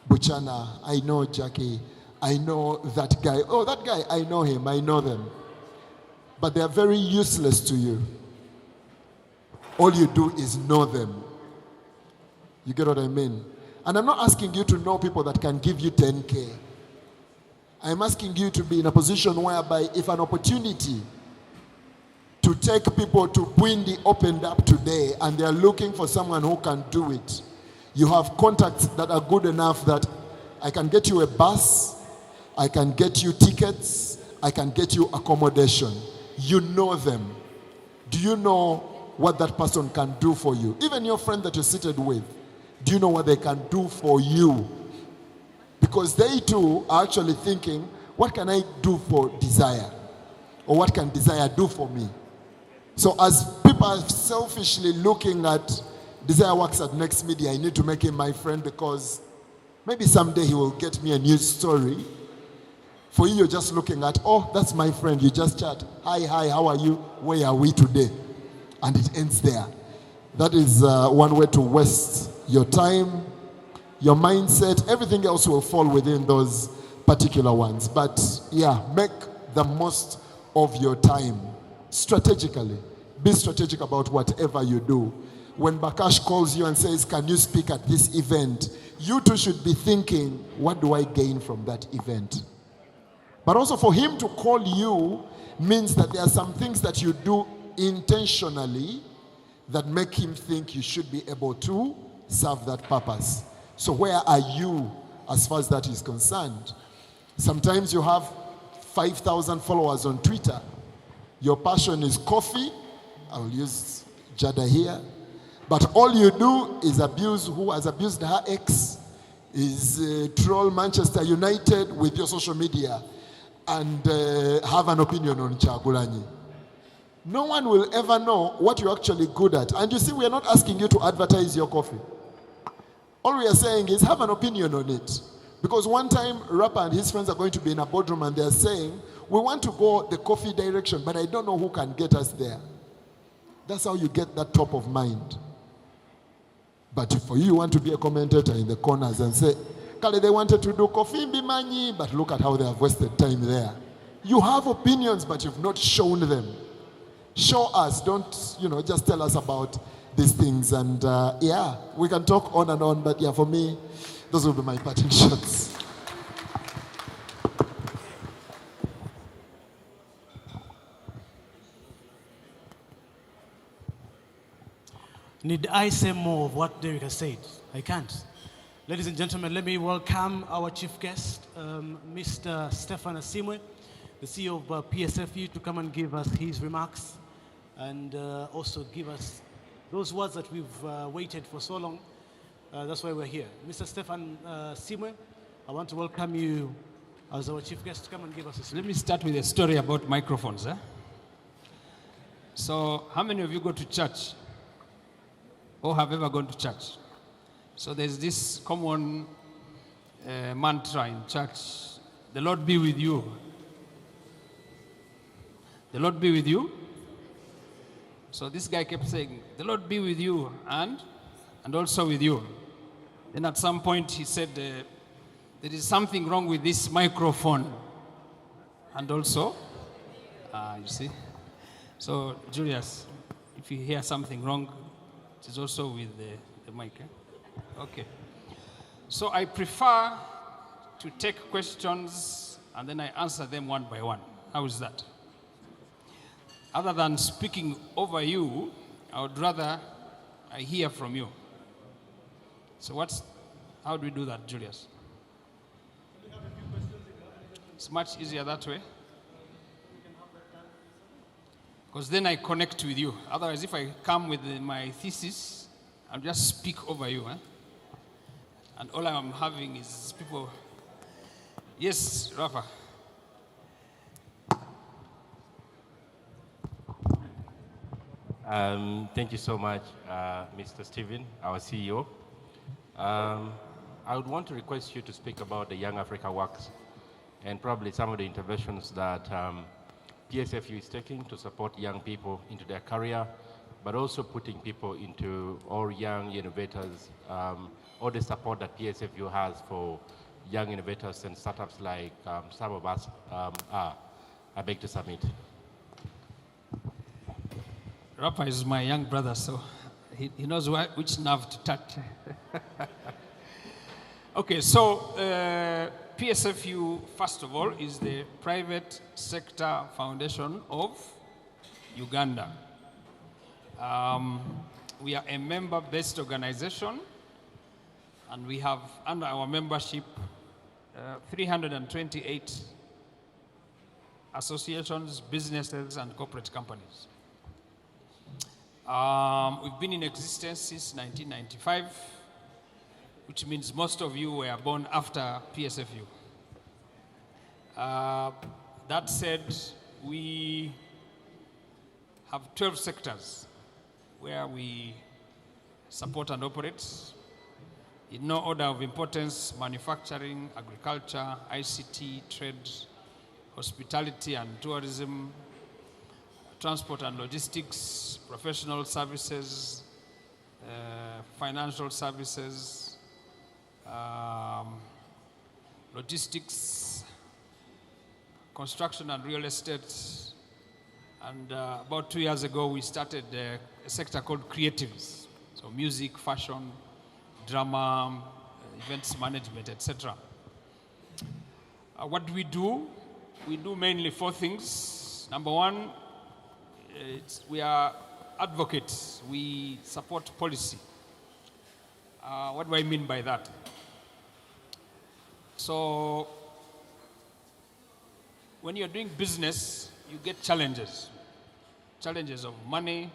Bukyana, I know Jackie, I know that guy. Oh, that guy, I know him, I know them. But they are very useless to you. All you do is know them. You get what I mean? And I'm not asking you to know people that can give you 10K. I'm asking you to be in a position whereby if an opportunity to take people to Bwindi opened up today and they're looking for someone who can do it, you have contacts that are good enough that I can get you a bus, I can get you tickets, I can get you accommodation. You know them. Do you know what that person can do for you? Even your friend that you're seated with, do you know what they can do for you? Because they too are actually thinking, what can I do for Desire? Or what can Desire do for me? So as people are selfishly looking at Desire works at Next Media, I need to make him my friend because maybe someday he will get me a news story. For you, you're just looking at, oh, that's my friend. You just chat. Hi, how are you? Where are we today? And it ends there. That is one way to waste your time, your mindset. Everything else will fall within those particular ones. But yeah, make the most of your time strategically. Be strategic about whatever you do. When Bakash calls you and says, can you speak at this event? You too should be thinking, what do I gain from that event? But also for him to call you means that there are some things that you do intentionally that make him think you should be able to serve that purpose. So where are you as far as that is concerned? Sometimes you have 5,000 followers on Twitter. Your passion is coffee. I'll use Jada here. But all you do is abuse who has abused her ex, is troll Manchester United with your social media and have an opinion on Kyagulanyi. No one will ever know what you're actually good at. And you see, we are not asking you to advertise your coffee. All we are saying is have an opinion on it. Because one time, Rapper and his friends are going to be in a boardroom and they're saying, we want to go the coffee direction, but I don't know who can get us there. That's how you get that top of mind. But if for you want to be a commentator in the corners and say, Kale, they wanted to do coffee in Bimanyi, but look at how they have wasted time there. You have opinions, but you've not shown them. Show us, don't, just tell us about these things. And yeah, we can talk on and on, but yeah, for me, those will be my parting shots. Need I say more of what Derek has said? I can't. Ladies and gentlemen, let me welcome our chief guest, Mr. Stefan Asiimwe, the CEO of PSFU, to come and give us his remarks and also give us those words that we've waited for so long. That's why we're here. Mr. Stefan Asiimwe, I want to welcome you as our chief guest to come and give us a speech. Let me start with a story about microphones. So, how many of you go to church or have ever gone to church? So there's this common mantra in church, the Lord be with you. The Lord be with you. So this guy kept saying, the Lord be with you and also with you. Then at some point he said, there is something wrong with this microphone. And also, you see. So Julius, if you hear something wrong, it is also with the mic. Okay. So I prefer to take questions and then I answer them one by one. How is that? Other than speaking over you, I would rather I hear from you. So how do we do that, Julius? It's much easier that way. Because then I connect with you. Otherwise, if I come with my thesis, I'll just speak over you. And all I'm having is people. Yes, Rafa. Thank you so much, Mr. Stephen, our CEO. I would want to request you to speak about the Young Africa Works and probably some of the interventions that PSFU is taking to support young people into their career, but also putting people into, or young innovators, all the support that PSFU has for young innovators and startups like some of us are. I beg to submit. Rafa is my young brother, so he knows which nerve to touch. Okay, so PSFU, first of all, is the private sector foundation of Uganda. We are a member-based organization, and we have under our membership 328 associations, businesses, and corporate companies. We've been in existence since 1995, which means most of you were born after PSFU. That said, we have 12 sectors where we support and operate. In no order of importance: manufacturing, agriculture, ICT, trade, hospitality and tourism, transport and logistics, professional services, financial services, logistics, construction and real estate. And about 2 years ago, we started a sector called creatives. So music, fashion, drama, events management, etc. What do? We do mainly 4 things. Number one, we are advocates. We support policy. What do I mean by that? So, when you're doing business, you get challenges. Challenges of money,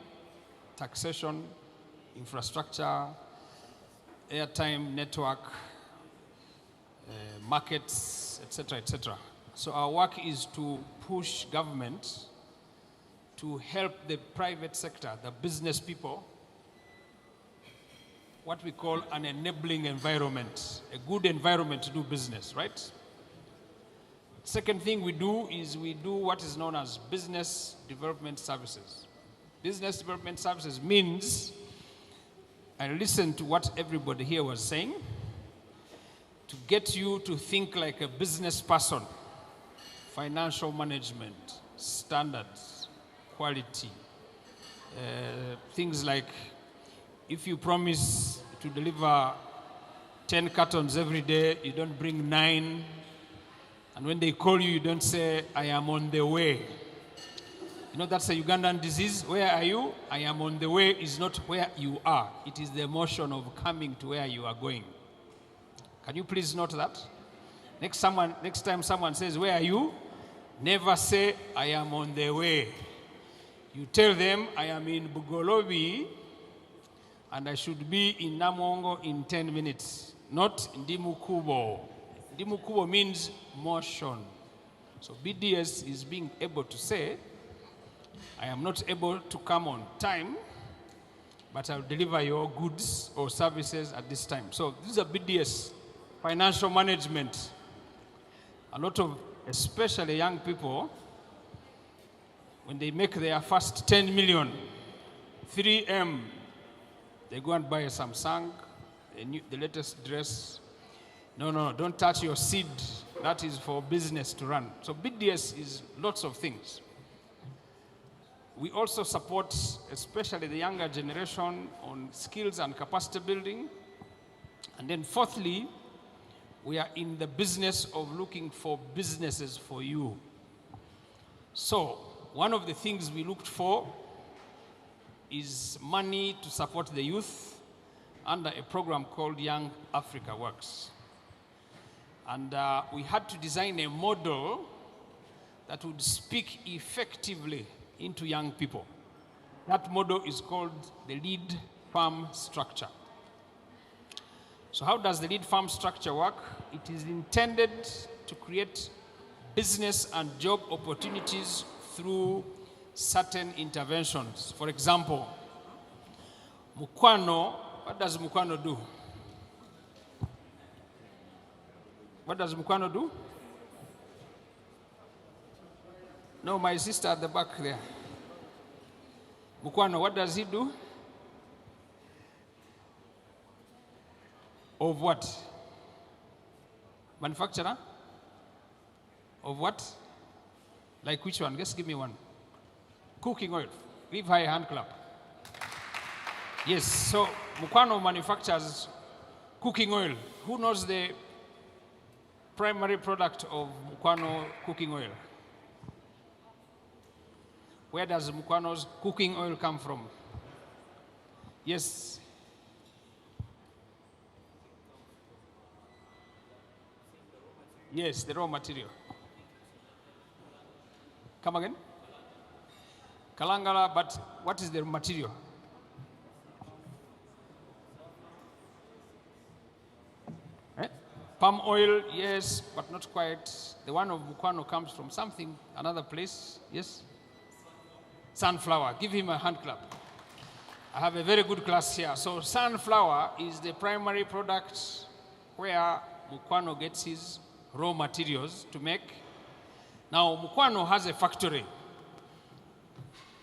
taxation, infrastructure, airtime, network, markets, etc., etc. So our work is to push government to help the private sector, the business people, what we call an enabling environment, a good environment to do business, right? Second thing we do is we do what is known as business development services. Business development services means I listen to what everybody here was saying to get you to think like a business person, financial management, standards, quality, things like if you promise to deliver 10 cartons every day, you don't bring 9. And when they call you, you don't say, I am on the way. You know, that's a Ugandan disease. Where are you? I am on the way is not where you are. It is the emotion of coming to where you are going. Can you please note that? Next time someone says, where are you? Never say, I am on the way. You tell them, I am in Bugolobi, and I should be in Namongo in 10 minutes, not in Dimukubo. Ndimukubo means motion. So BDS is being able to say, I am not able to come on time, but I'll deliver your goods or services at this time. So this is a BDS, financial management. A lot of, especially young people, when they make their first 10 million, 3M, they go and buy a Samsung, the latest dress. No, don't touch your seed. That is for business to run. So BDS is lots of things. We also support, especially the younger generation, on skills and capacity building. And then fourthly, we are in the business of looking for businesses for you. So one of the things we looked for is money to support the youth under a program called Young Africa Works. And we had to design a model that would speak effectively into young people. That model is called the lead farm structure. So how does the lead farm structure work? It is intended to create business and job opportunities through certain interventions. For example, Mukwano, what does Mukwano do? What does Mukwano do? No, my sister at the back there. Mukwano, what does he do? Of what? Manufacturer? Of what? Like which one? Just give me one. Cooking oil. Give her a hand clap. Yes, so Mukwano manufactures cooking oil. Who knows the primary product of Mukwano cooking oil? Where does Mukwano's cooking oil come from? Yes. Yes, the raw material. Come again? Kalangala, but what is the material? Palm oil, yes, but not quite. The one of Mukwano comes from something, another place, yes? Sunflower. Give him a hand clap. I have a very good class here. So sunflower is the primary product where Mukwano gets his raw materials to make. Now, Mukwano has a factory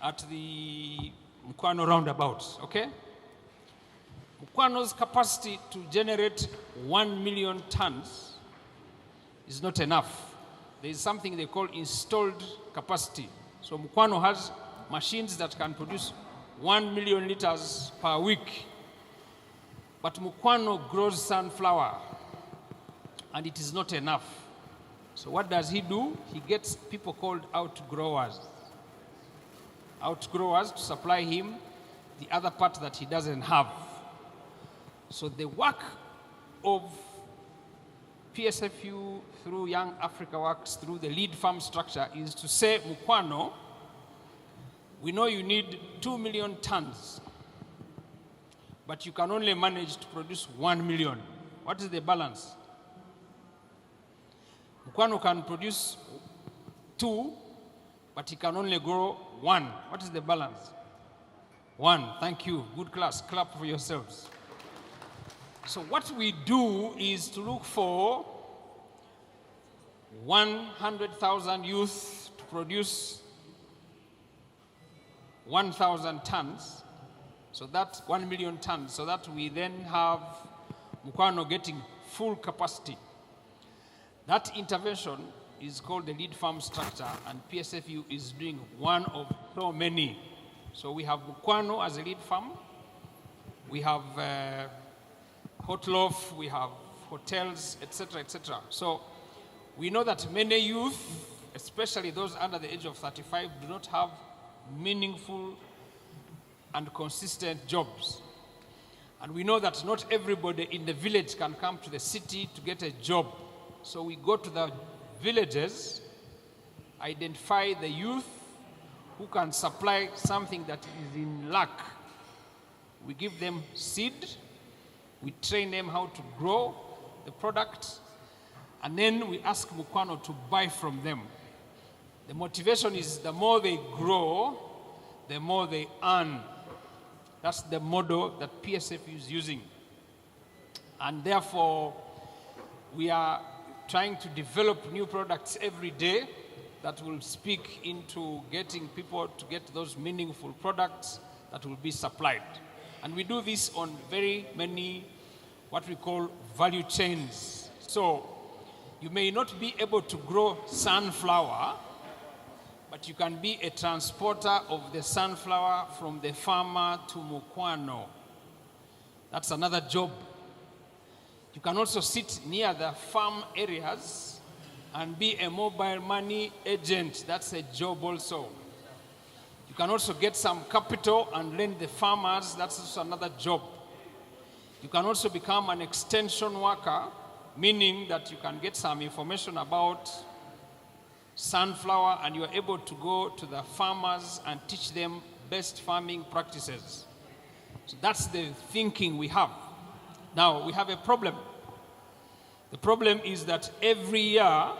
at the Mukwano roundabout, okay? Mukwano's capacity to generate 1 million tons is not enough. There is something they call installed capacity. So Mukwano has machines that can produce 1 million liters per week. But Mukwano grows sunflower, and it is not enough. So what does he do? He gets people called outgrowers. Outgrowers to supply him the other part that he doesn't have. So the work of PSFU through Young Africa Works, through the lead farm structure, is to say, Mukwano, we know you need 2 million tons, but you can only manage to produce 1 million. What is the balance? Mukwano can produce 2, but he can only grow 1. What is the balance? 1. Thank you. Good class. Clap for yourselves. So what we do is to look for 100,000 youth to produce 1,000 tons, so that's 1 million tons, so that we then have Mukwano getting full capacity. That intervention is called the lead farm structure, and PSFU is doing one of so many. So we have Mukwano as a lead farm, we have hot loaf, we have hotels, etc., etc. So we know that many youth, especially those under the age of 35, do not have meaningful and consistent jobs. And we know that not everybody in the village can come to the city to get a job. So we go to the villages, identify the youth who can supply something that is in lack. We give them seed, we train them how to grow the product, and then we ask Mukwano to buy from them. The motivation is the more they grow, the more they earn. That's the model that PSF is using. And therefore, we are trying to develop new products every day that will speak into getting people to get those meaningful products that will be supplied. And we do this on very many, what we call value chains. So you may not be able to grow sunflower, but you can be a transporter of the sunflower from the farmer to Mukwano. That's another job. You can also sit near the farm areas and be a mobile money agent. That's a job also. You can also get some capital and lend the farmers. That's also another job. You can also become an extension worker, meaning that you can get some information about sunflower and you are able to go to the farmers and teach them best farming practices. So that's the thinking we have. Now, we have a problem. The problem is that every year,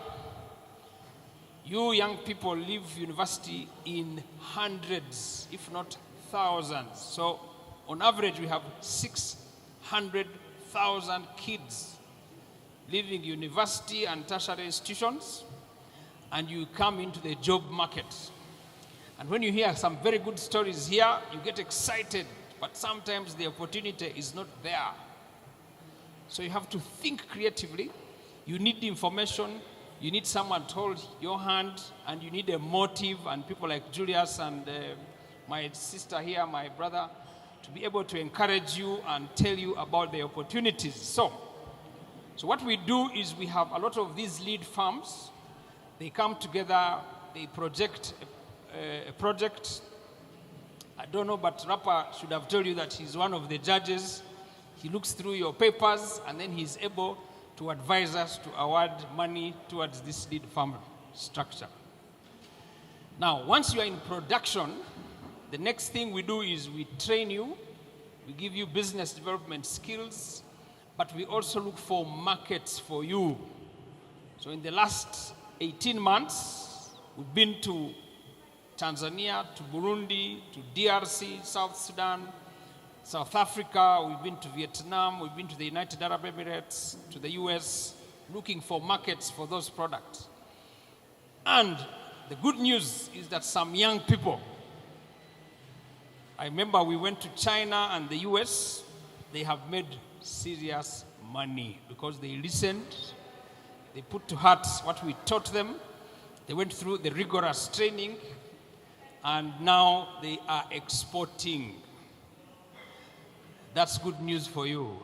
you young people leave university in hundreds, if not thousands. So, on average, we have 600,000 kids leaving university and tertiary institutions, and you come into the job market. And when you hear some very good stories here, you get excited, but sometimes the opportunity is not there. So you have to think creatively. You need information. You need someone to hold your hand, and you need a motive, and people like Julius and my sister here, my brother, to be able to encourage you and tell you about the opportunities. So what we do is we have a lot of these lead farms. They come together, they project a project. I don't know, but Rapper should have told you that he's one of the judges. He looks through your papers, and then he's able to advise us to award money towards this lead farm structure. Now, once you are in production, the next thing we do is we train you, we give you business development skills, but we also look for markets for you. So in the last 18 months, we've been to Tanzania, to Burundi, to DRC, South Sudan, South Africa, we've been to Vietnam, we've been to the United Arab Emirates, to the US, looking for markets for those products. And the good news is that some young people, I remember we went to China and the US, they have made serious money because they listened, they put to heart what we taught them, they went through the rigorous training, and now they are exporting. That's good news for you.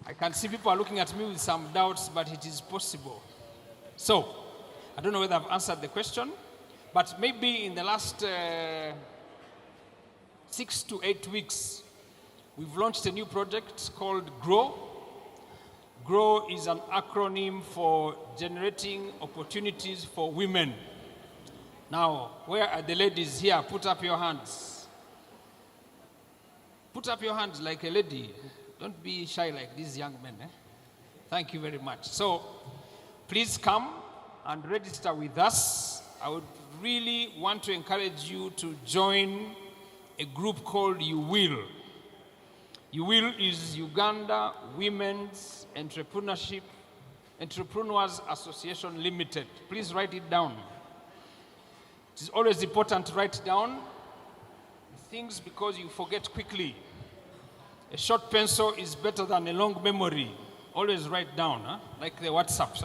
I can see people are looking at me with some doubts, but it is possible. So, I don't know whether I've answered the question, but maybe in the last 6 to 8 weeks, we've launched a new project called GROW. GROW is an acronym for Generating Opportunities for Women. Now, where are the ladies here? Put up your hands. Put up your hands like a lady. Don't be shy like these young men. Thank you very much. So, please come and register with us. I would really want to encourage you to join a group called You Will. You Will is Uganda Women's Entrepreneurs Association Limited. Please write it down. It is always important to write down things because you forget quickly. A short pencil is better than a long memory. Always write down, like the WhatsApps.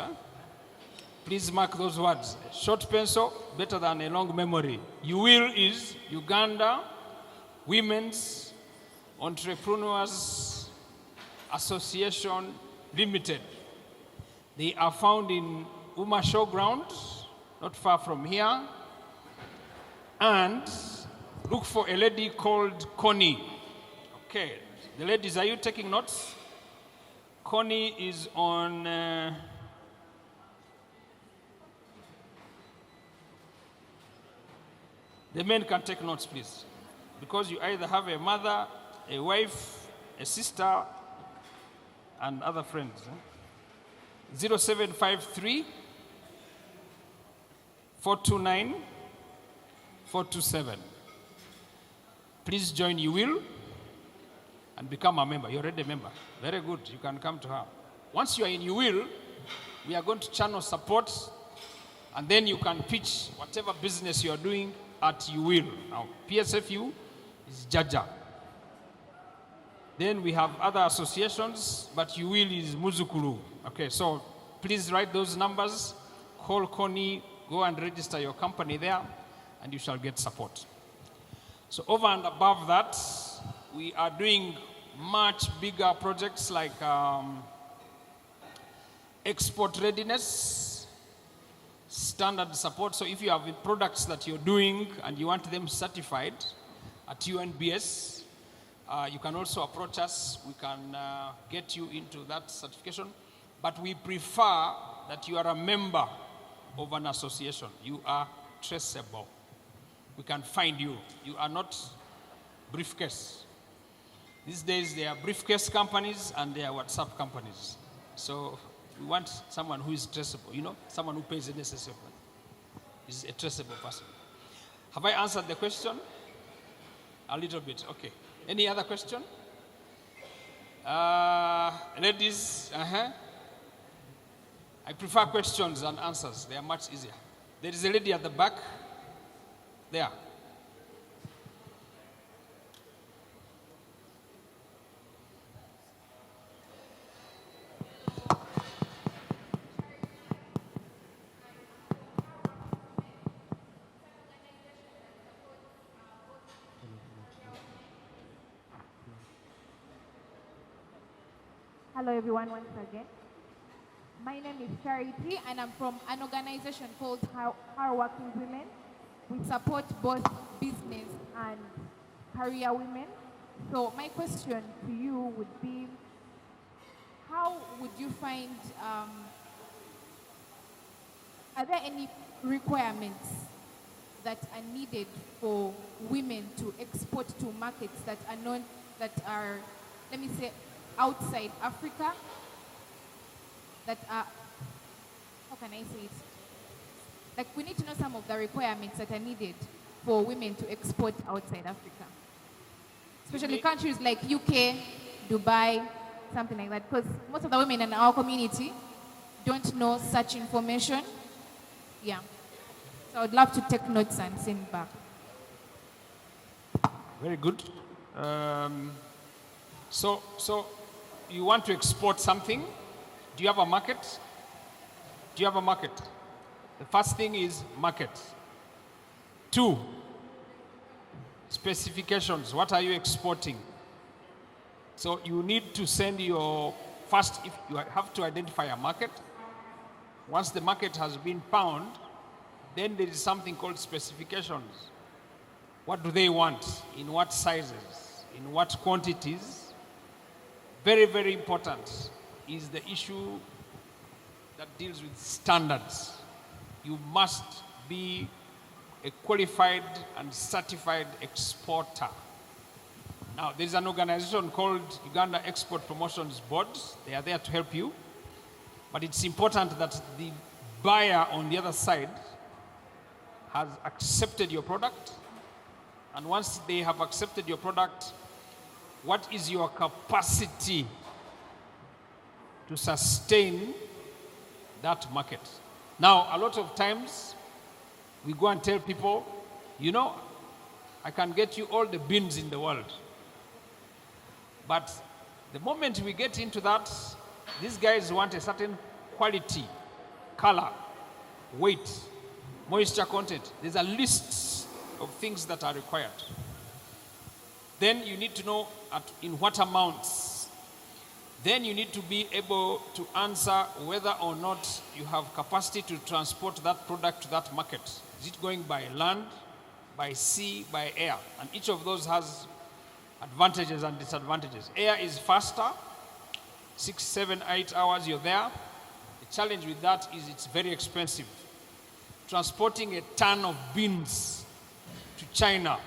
Please mark those words. A short pencil, better than a long memory. You Will is Uganda Women's Entrepreneurs Association Limited. They are found in Uma Showground, not far from here. And look for a lady called Connie. Okay, the ladies, are you taking notes? Connie is on the men can take notes, please. Because you either have a mother, a wife, a sister, and other friends. 0753 429 427. Please join You Will and become a member. You're already a member. Very good. You can come to her. Once you are in You Will, we are going to channel support, and then you can pitch whatever business you are doing at You Will. Now, PSFU is Jaja. Then we have other associations, but You Will is Muzukuru. Okay, so please write those numbers, call Connie, go and register your company there, and you shall get support. So over and above that, we are doing much bigger projects like export readiness, standard support. So if you have products that you're doing and you want them certified at UNBS, you can also approach us. We can get you into that certification. But we prefer that you are a member of an association. You are traceable. We can find you. You are not briefcase. These days, there are briefcase companies and there are WhatsApp companies. So we want someone who is traceable, you know, someone who pays the necessary money. Is a traceable person. Have I answered the question? A little bit, okay. Any other question? Ladies, I prefer questions than answers. They are much easier. There is a lady at the back. There. Hello everyone once again. My name is Charity and I'm from an organization called Hardworking Women. We support both business and career women. So my question to you would be, how would you find, are there any requirements that are needed for women to export to markets that are known, that are, let me say, outside Africa, that are, how can I say it? Like, we need to know some of the requirements that are needed for women to export outside Africa. Especially countries like UK, Dubai, something like that. Because most of the women in our community don't know such information. Yeah. So I would love to take notes and send back. Very good. So you want to export something? Do you have a market? Do you have a market? The first thing is market. 2, specifications. What are you exporting? So you need to send your first, if you have to identify a market. Once the market has been found, then there is something called specifications. What do they want? In what sizes? In what quantities? Very, very important is the issue that deals with standards. You must be a qualified and certified exporter. Now, there is an organization called Uganda Export Promotions Board. They are there to help you. But it's important that the buyer on the other side has accepted your product. And once they have accepted your product, what is your capacity to sustain that market? Now, a lot of times, we go and tell people, you know, I can get you all the beans in the world. But the moment we get into that, these guys want a certain quality, color, weight, moisture content. There's a list of things that are required. Then you need to know in what amounts. Then you need to be able to answer whether or not you have capacity to transport that product to that market. Is it going by land, by sea, by air? And each of those has advantages and disadvantages. Air is faster, 6, 7, 8 hours you're there. The challenge with that is it's very expensive. Transporting a ton of beans to China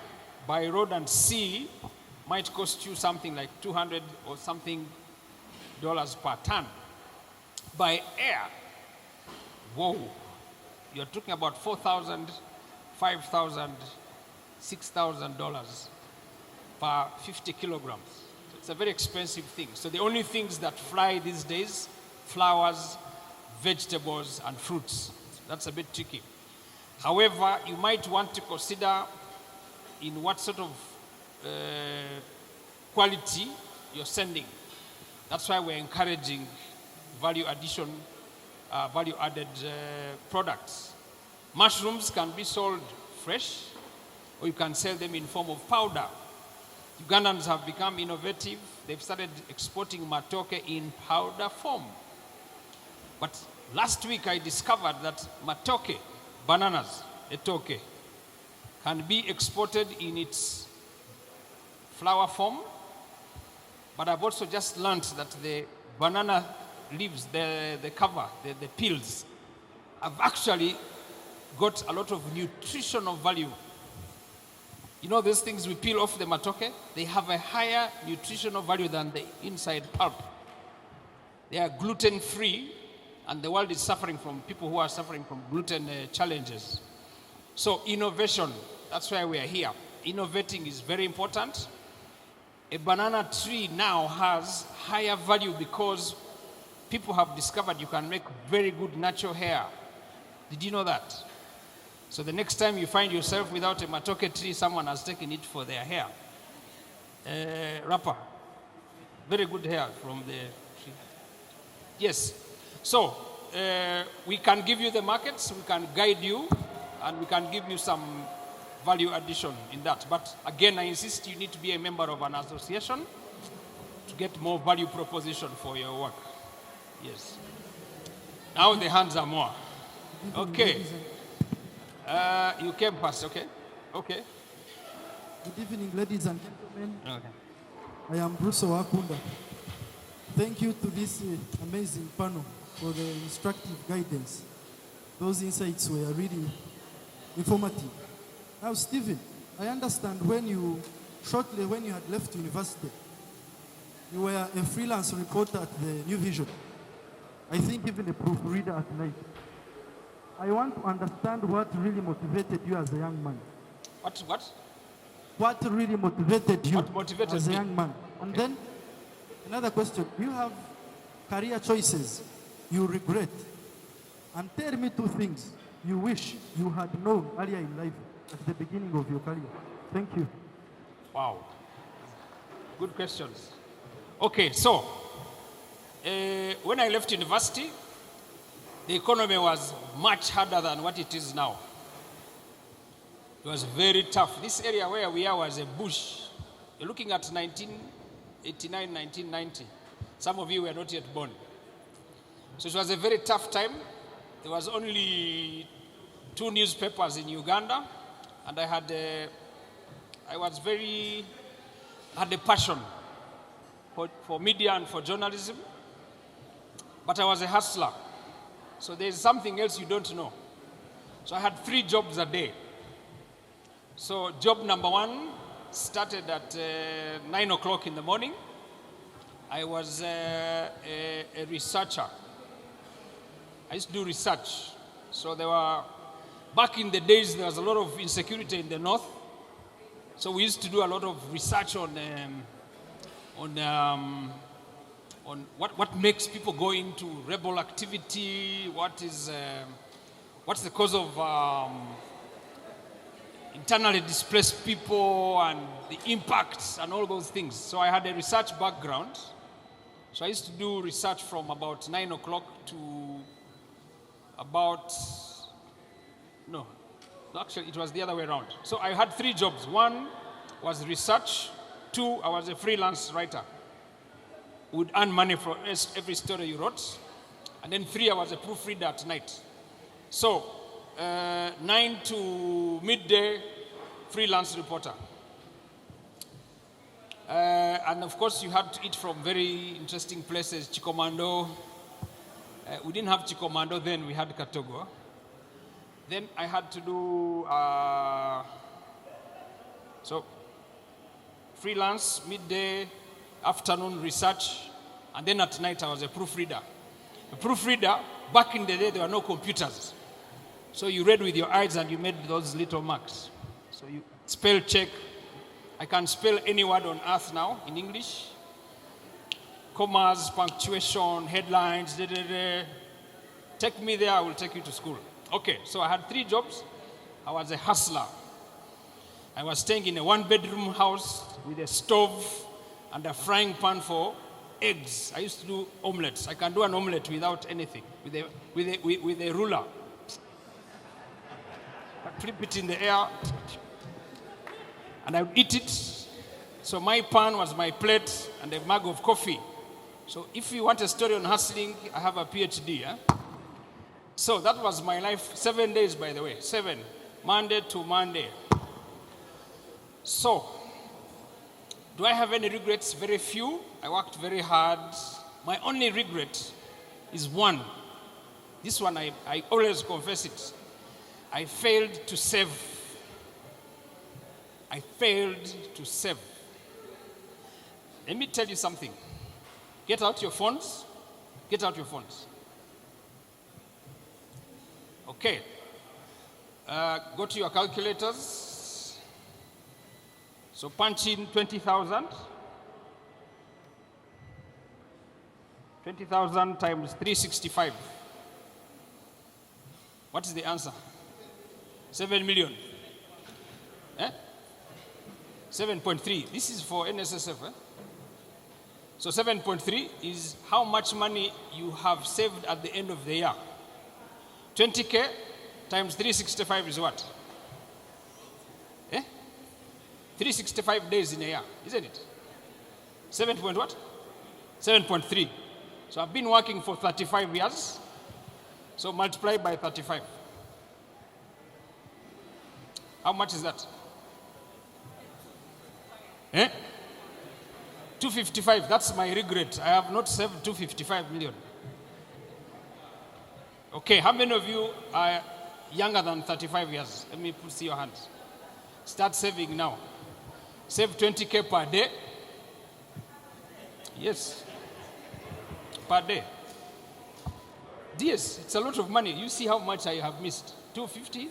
by road and sea might cost you something like $200 or something per ton. By air, whoa, you're talking about $4,000, $5,000, $6,000 per 50 kilograms. So it's a very expensive thing. So the only things that fly these days, flowers, vegetables, and fruits. That's a bit tricky. However, you might want to consider in what sort of quality you're sending. That's why we're encouraging value-added products. Mushrooms can be sold fresh, or you can sell them in form of powder. Ugandans have become innovative. They've started exporting matoke in powder form. But last week I discovered that matoke, bananas, etoke, can be exported in its flower form. But I've also just learned that the banana leaves, the cover, the peels, have actually got a lot of nutritional value. You know those things we peel off the matoke? They have a higher nutritional value than the inside pulp. They are gluten-free, and the world is suffering from people who are suffering from gluten challenges. So innovation, that's why we are here. Innovating is very important. A banana tree now has higher value because people have discovered you can make very good natural hair. Did you know that? So the next time you find yourself without a matoke tree, someone has taken it for their hair. Wrapper. Very good hair from the tree. Yes. So we can give you the markets, we can guide you, and we can give you some value addition in that. But again, I insist you need to be a member of an association to get more value proposition for your work. Yes. Now the hands are more. Okay. You came first, okay? Okay. Good evening, ladies and gentlemen. Okay. I am Bruce Wakunda. Thank you to this amazing panel for the instructive guidance. Those insights were really informative. Now, Stephen, I understand shortly when you had left university, you were a freelance reporter at the New Vision. I think even a proofreader at night. I want to understand what really motivated you as a young man. What? What really motivated you What motivated as a me? young man? And then another question. You have career choices you regret. And tell me two things you wish you had known earlier in life at the beginning of your career. Thank you. Wow. Good questions. Okay, so when I left university, the economy was much harder than what it is now. It was very tough. This area where we are was a bush. You're looking at 1989, 1990. Some of you were not yet born. So it was a very tough time. There was only 2 newspapers in Uganda, and I had a passion for media and for journalism, but I was a hustler. So there's something else you don't know. So I had 3 jobs a day. So job number 1 started at 9 o'clock in the morning. I was a researcher. I used to do research. So back in the days, there was a lot of insecurity in the north. So we used to do a lot of research on what makes people go into rebel activity, what's the cause of internally displaced people and the impacts and all those things. So I had a research background. So I used to do research from about 9 o'clock to actually it was the other way around. So I had 3 jobs. 1 was research. 2, I was a freelance writer. Would earn money for every story you wrote. And then 3, I was a proofreader at night. So 9 to midday, freelance reporter. And of course, you had to eat from very interesting places, Chikomando. We didn't have Chikomando then, we had Katogo. Then I had to do, freelance, midday, afternoon research, and then at night I was a proofreader. A proofreader, back in the day, there were no computers. So you read with your eyes and you made those little marks. So you spell check. I can spell any word on earth now in English. Commas, punctuation, headlines, Take me there, I will take you to school. Okay, so I had 3 jobs. I was a hustler. I was staying in a 1-bedroom house with a stove and a frying pan for eggs. I used to do omelets. I can do an omelet without anything, with a ruler. I flip it in the air, and I would eat it. So my pan was my plate and a mug of coffee. So if you want a story on hustling, I have a PhD. Eh? So that was my life, 7 days, by the way, 7, Monday to Monday. So, do I have any regrets? Very few. I worked very hard. My only regret is one. This one, I always confess it. I failed to save. I failed to save. Let me tell you something. Get out your phones. Get out your phones. Okay. Go to your calculators. So punch in 20,000. 20,000 times 365. What is the answer? 7 million. Eh? 7.3. This is for NSSF. Eh? So 7.3 is how much money you have saved at the end of the year. 20K times 365 is what? 365 days in a year, isn't it? 7 point what? 7.3. So I've been working for 35 years. So multiply by 35. How much is that? 255. That's my regret. I have not saved 255 million. Okay, how many of you are younger than 35 years? Let me see your hands. Start saving now. Save 20K per day. Yes. Per day. Yes, it's a lot of money. You see how much I have missed. 250.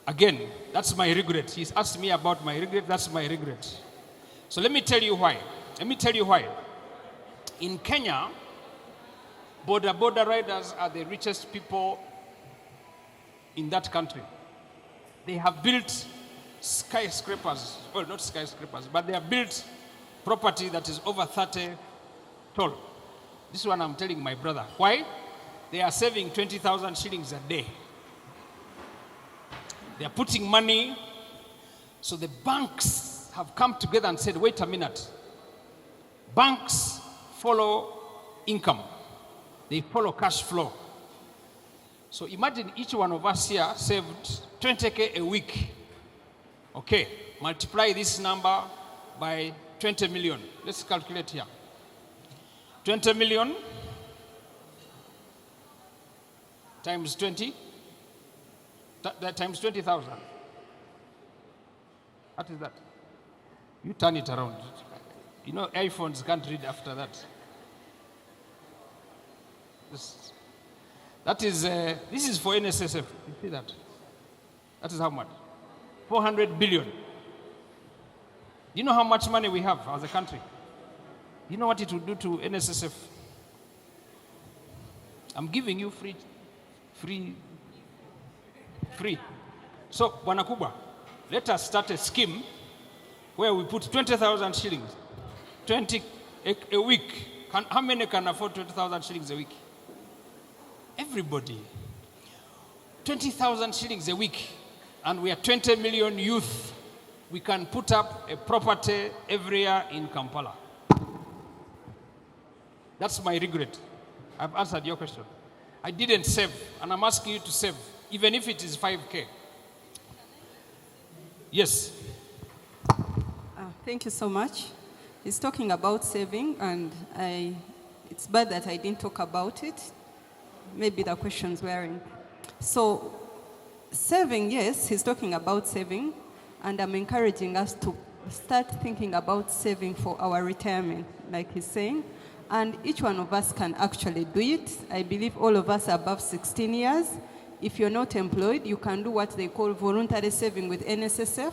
Again, that's my regret. He's asked me about my regret. That's my regret. So let me tell you why. In Kenya, Boda riders are the richest people in that country. They have built skyscrapers. Well, not skyscrapers, but they have built property that is over 30 tall. This one I'm telling my brother. Why? They are saving 20,000 shillings a day. They are putting money. So the banks have come together and said, wait a minute. Banks follow income. They follow cash flow. So imagine each one of us here saved 20K a week. Okay, multiply this number by 20 million. Let's calculate here. 20 million times 20, times 20,000. What is that? You turn it around. You know, iPhones can't read after that. This is for NSSF. You see that? That is how much? 400 billion. You know how much money we have as a country? You know what it will do to NSSF? I'm giving you free. So, Bwana Kubwa, let us start a scheme where we put 20,000 shillings, 20 a week. How many can afford 20,000 shillings a week? Everybody. 20,000 shillings a week. And we are 20 million youth. We can put up a property every year in Kampala. That's my regret. I've answered your question. I didn't save, and I'm asking you to save, even if it is 5K. Yes. Thank you so much. He's talking about saving, and it's bad that I didn't talk about it. Maybe the questions weren't. So, saving, yes, he's talking about saving, and I'm encouraging us to start thinking about saving for our retirement, like he's saying. And each one of us can actually do it. I believe all of us are above 16 years. If you're not employed, you can do what they call voluntary saving with NSSF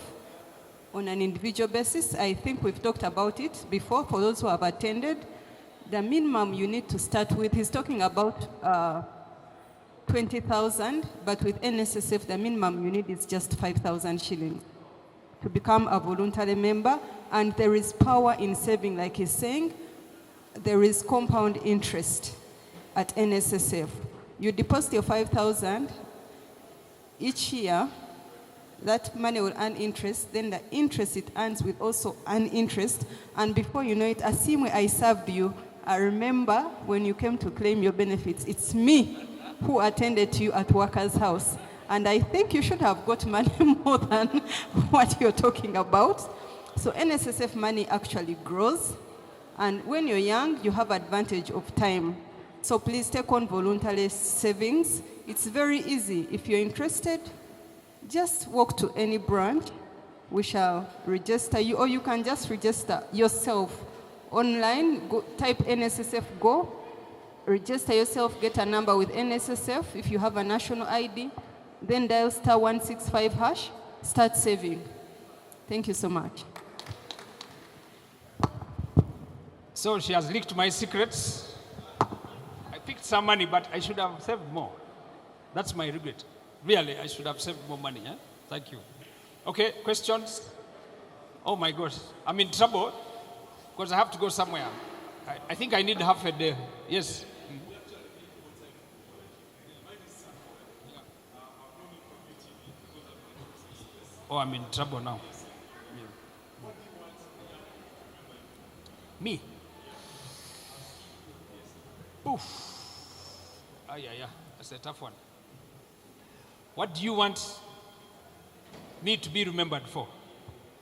on an individual basis. I think we've talked about it before for those who have attended. The minimum you need to start with, he's talking about 20,000, but with NSSF, the minimum you need is just 5,000 shillings to become a voluntary member. And there is power in saving, like he's saying. There is compound interest at NSSF. You deposit your 5,000 each year, that money will earn interest, then the interest it earns will also earn interest, and before you know it, Asiimwe, I served you. I remember when you came to claim your benefits, it's me who attended to you at Workers' House, and I think you should have got money more than what you're talking about. So NSSF money actually grows, and when you're young, you have advantage of time. So please take on voluntary savings. It's very easy. If you're interested, just walk to any branch. We shall register you, or you can just register yourself online. Go, type NSSF Go, register yourself, get a number with NSSF if you have a national ID, then dial *165#, start saving. Thank you so much. So she has leaked my secrets. I picked some money, but I should have saved more. That's my regret. Really, I should have saved more money. Eh? Thank you. Okay, questions? Oh my gosh, I'm in trouble because I have to go somewhere. I think I need half a day. Yes. Oh, I'm in trouble now. Yeah. Me? Oof. Yeah. That's a tough one. What do you want me to be remembered for?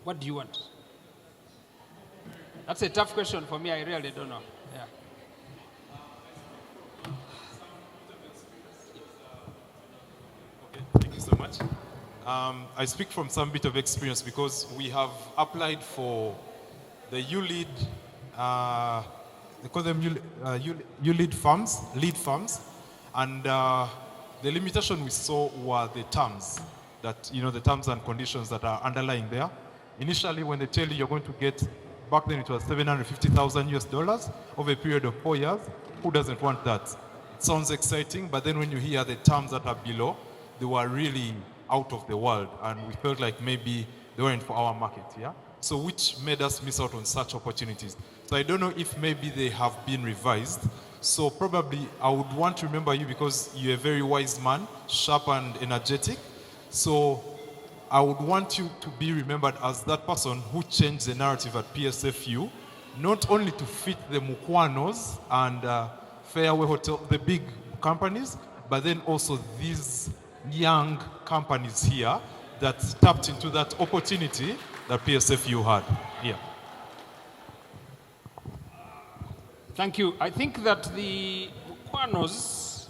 What do you want? That's a tough question for me. I really don't know. Yeah. Okay, thank you so much. I speak from some bit of experience because we have applied for the lead farms, and the limitation we saw were the terms that, the terms and conditions that are underlying there. Initially, when they tell you you're going to get, back then it was $750,000 over a period of 4 years. Who doesn't want that? It sounds exciting, but then when you hear the terms that are below, they were really out of the world, and we felt like maybe they weren't for our market, yeah? So which made us miss out on such opportunities. So I don't know if maybe they have been revised. So probably I would want to remember you because you're a very wise man, sharp and energetic. So I would want you to be remembered as that person who changed the narrative at PSFU, not only to fit the Mukwanos and Fairway Hotel, the big companies, but then also these young companies here that tapped into that opportunity that PSFU had. Yeah. Thank you. I think that the Mukwanos,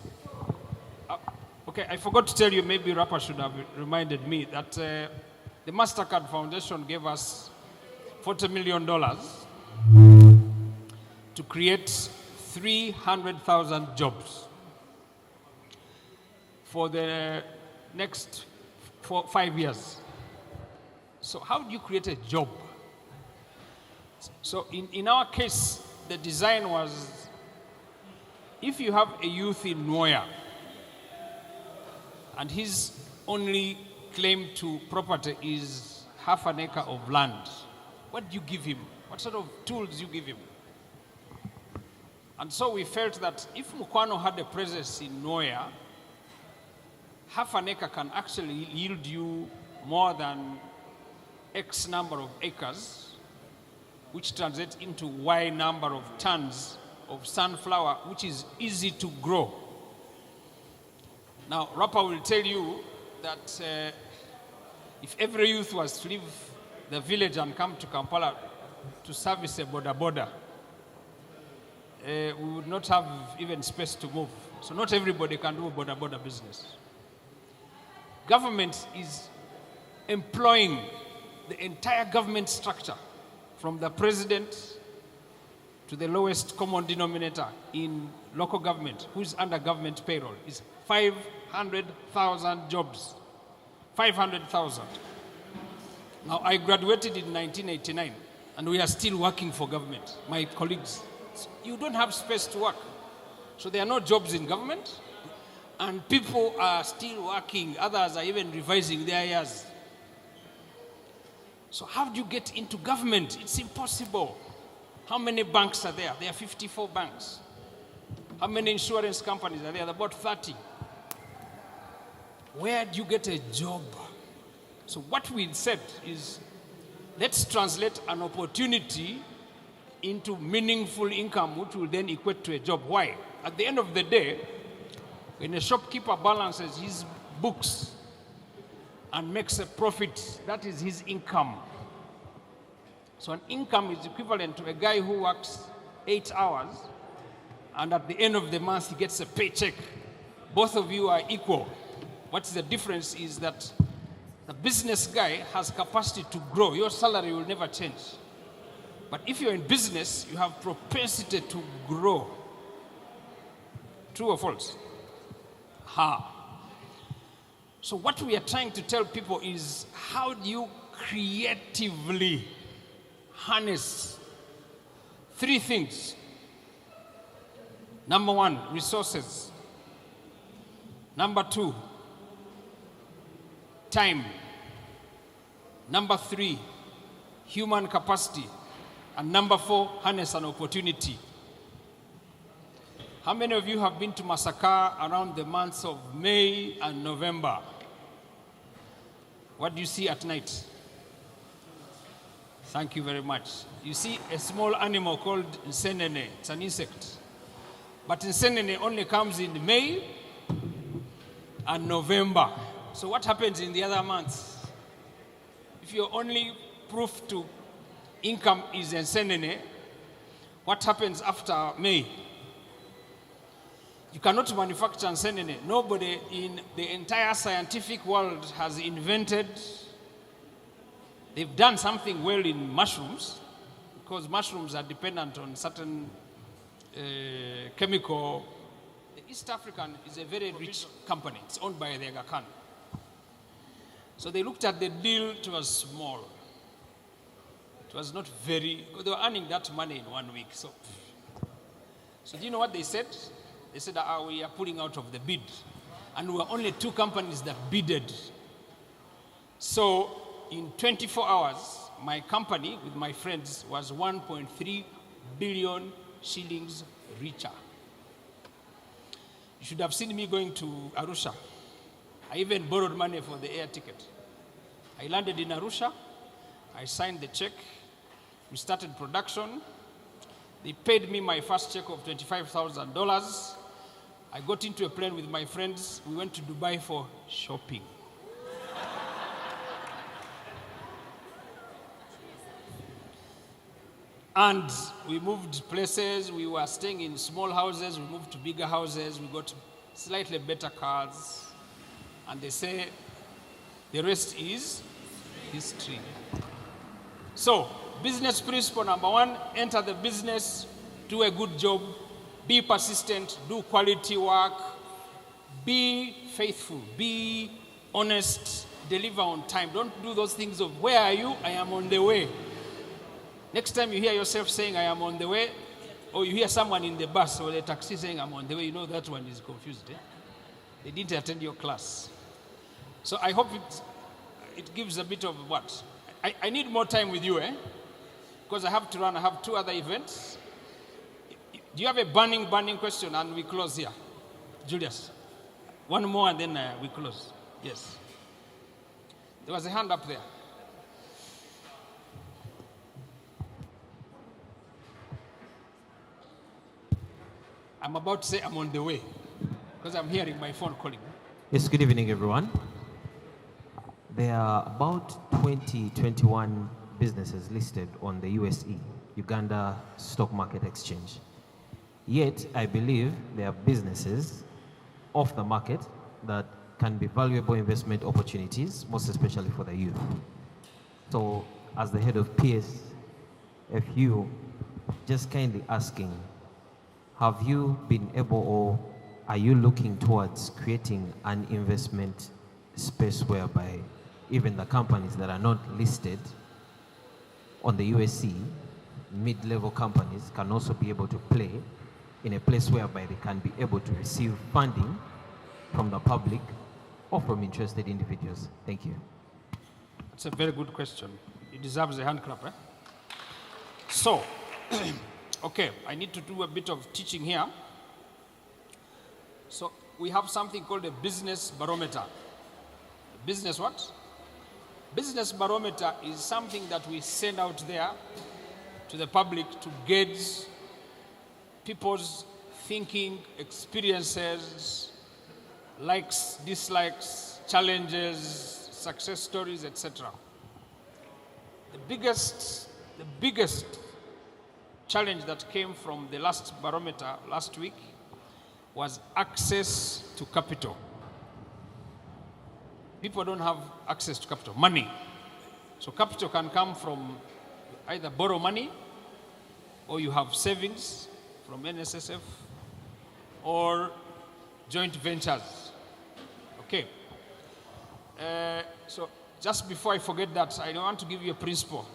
okay, I forgot to tell you, maybe Rapper should have reminded me that the MasterCard Foundation gave us $40 million to create 300,000 jobs for the next 5 years. So how do you create a job? So in our case, the design was, if you have a youth in Noya and his only claim to property is half an acre of land, what do you give him? What sort of tools do you give him? And so we felt that if Mukwano had a presence in Noya, half an acre can actually yield you more than X number of acres, which translates into Y number of tons of sunflower, which is easy to grow. Now, Rapper will tell you that if every youth was to leave the village and come to Kampala to service a Boda, we would not have even space to move. So not everybody can do a Boda business. Government is employing the entire government structure, from the president to the lowest common denominator in local government, who's under government payroll, is 500,000 jobs. 500,000. Now, I graduated in 1989, and we are still working for government, my colleagues. You don't have space to work. So there are no jobs in government, and people are still working. Others are even revising their years. So how do you get into government? It's impossible. How many banks are there? There are 54 banks. How many insurance companies are there? There are about 30. Where do you get a job? So what we said is, let's translate an opportunity into meaningful income, which will then equate to a job. Why? At the end of the day, when a shopkeeper balances his books and makes a profit, that is his income. So an income is equivalent to a guy who works 8 hours, and at the end of the month, he gets a paycheck. Both of you are equal. What's the difference is that the business guy has capacity to grow. Your salary will never change. But if you're in business, you have propensity to grow. True or false? So what we are trying to tell people is, how do you creatively harness 3 things? Number 1, resources. Number 2, time. Number 3, human capacity. And number 4, harness an opportunity. How many of you have been to Masaka around the months of May and November? What do you see at night? Thank you very much. You see a small animal called nsenene. It's an insect. But nsenene only comes in May and November. So what happens in the other months? If your only proof to income is nsenene, what happens after May? You cannot manufacture nsenene. Nobody in the entire scientific world has invented. They've done something well in mushrooms, because mushrooms are dependent on certain chemical. The East African is a very rich company. It's owned by the Aga Khan. So they looked at the deal. It was small. It was not very, they were earning that money in 1 week. So do you know what they said? They said, we are pulling out of the bid. And we were only 2 companies that bidded. So in 24 hours, my company with my friends was 1.3 billion shillings richer. You should have seen me going to Arusha. I even borrowed money for the air ticket. I landed in Arusha. I signed the check. We started production. They paid me my first check of $25,000. I got into a plane with my friends. We went to Dubai for shopping. And we moved places. We were staying in small houses. We moved to bigger houses. We got slightly better cars. And they say, the rest is history. So, business principle number 1, enter the business, do a good job, be persistent, do quality work, be faithful, be honest, deliver on time. Don't do those things of, where are you? I am on the way. Next time you hear yourself saying, I am on the way, or you hear someone in the bus or the taxi saying, I'm on the way, you know that one is confused. They didn't attend your class. So I hope it gives a bit of what? I need more time with you, because I have to run. I have 2 other events. Do you have a burning question? And we close here. Julius. One more and then we close. Yes. There was a hand up there. I'm about to say I'm on the way, because I'm hearing my phone calling. Yes, good evening, everyone. There are about 21 businesses listed on the USE, Uganda Stock Market Exchange. Yet, I believe there are businesses off the market that can be valuable investment opportunities, most especially for the youth. So, as the head of PSFU, just kindly asking, have you been able or are you looking towards creating an investment space whereby even the companies that are not listed on the USC, mid-level companies, can also be able to play in a place whereby they can be able to receive funding from the public or from interested individuals? Thank you. That's a very good question. It deserves a hand clap. Eh? So, okay, I need to do a bit of teaching here. So, we have something called a business barometer. Business what? Business barometer is something that we send out there to the public to gauge people's thinking, experiences, likes, dislikes, challenges, success stories, etc. The biggest challenge that came from the last barometer last week was access to capital. People don't have access to capital, money. So capital can come from either borrow money, or you have savings from NSSF, or joint ventures. Okay. So just before I forget that, I want to give you a principle.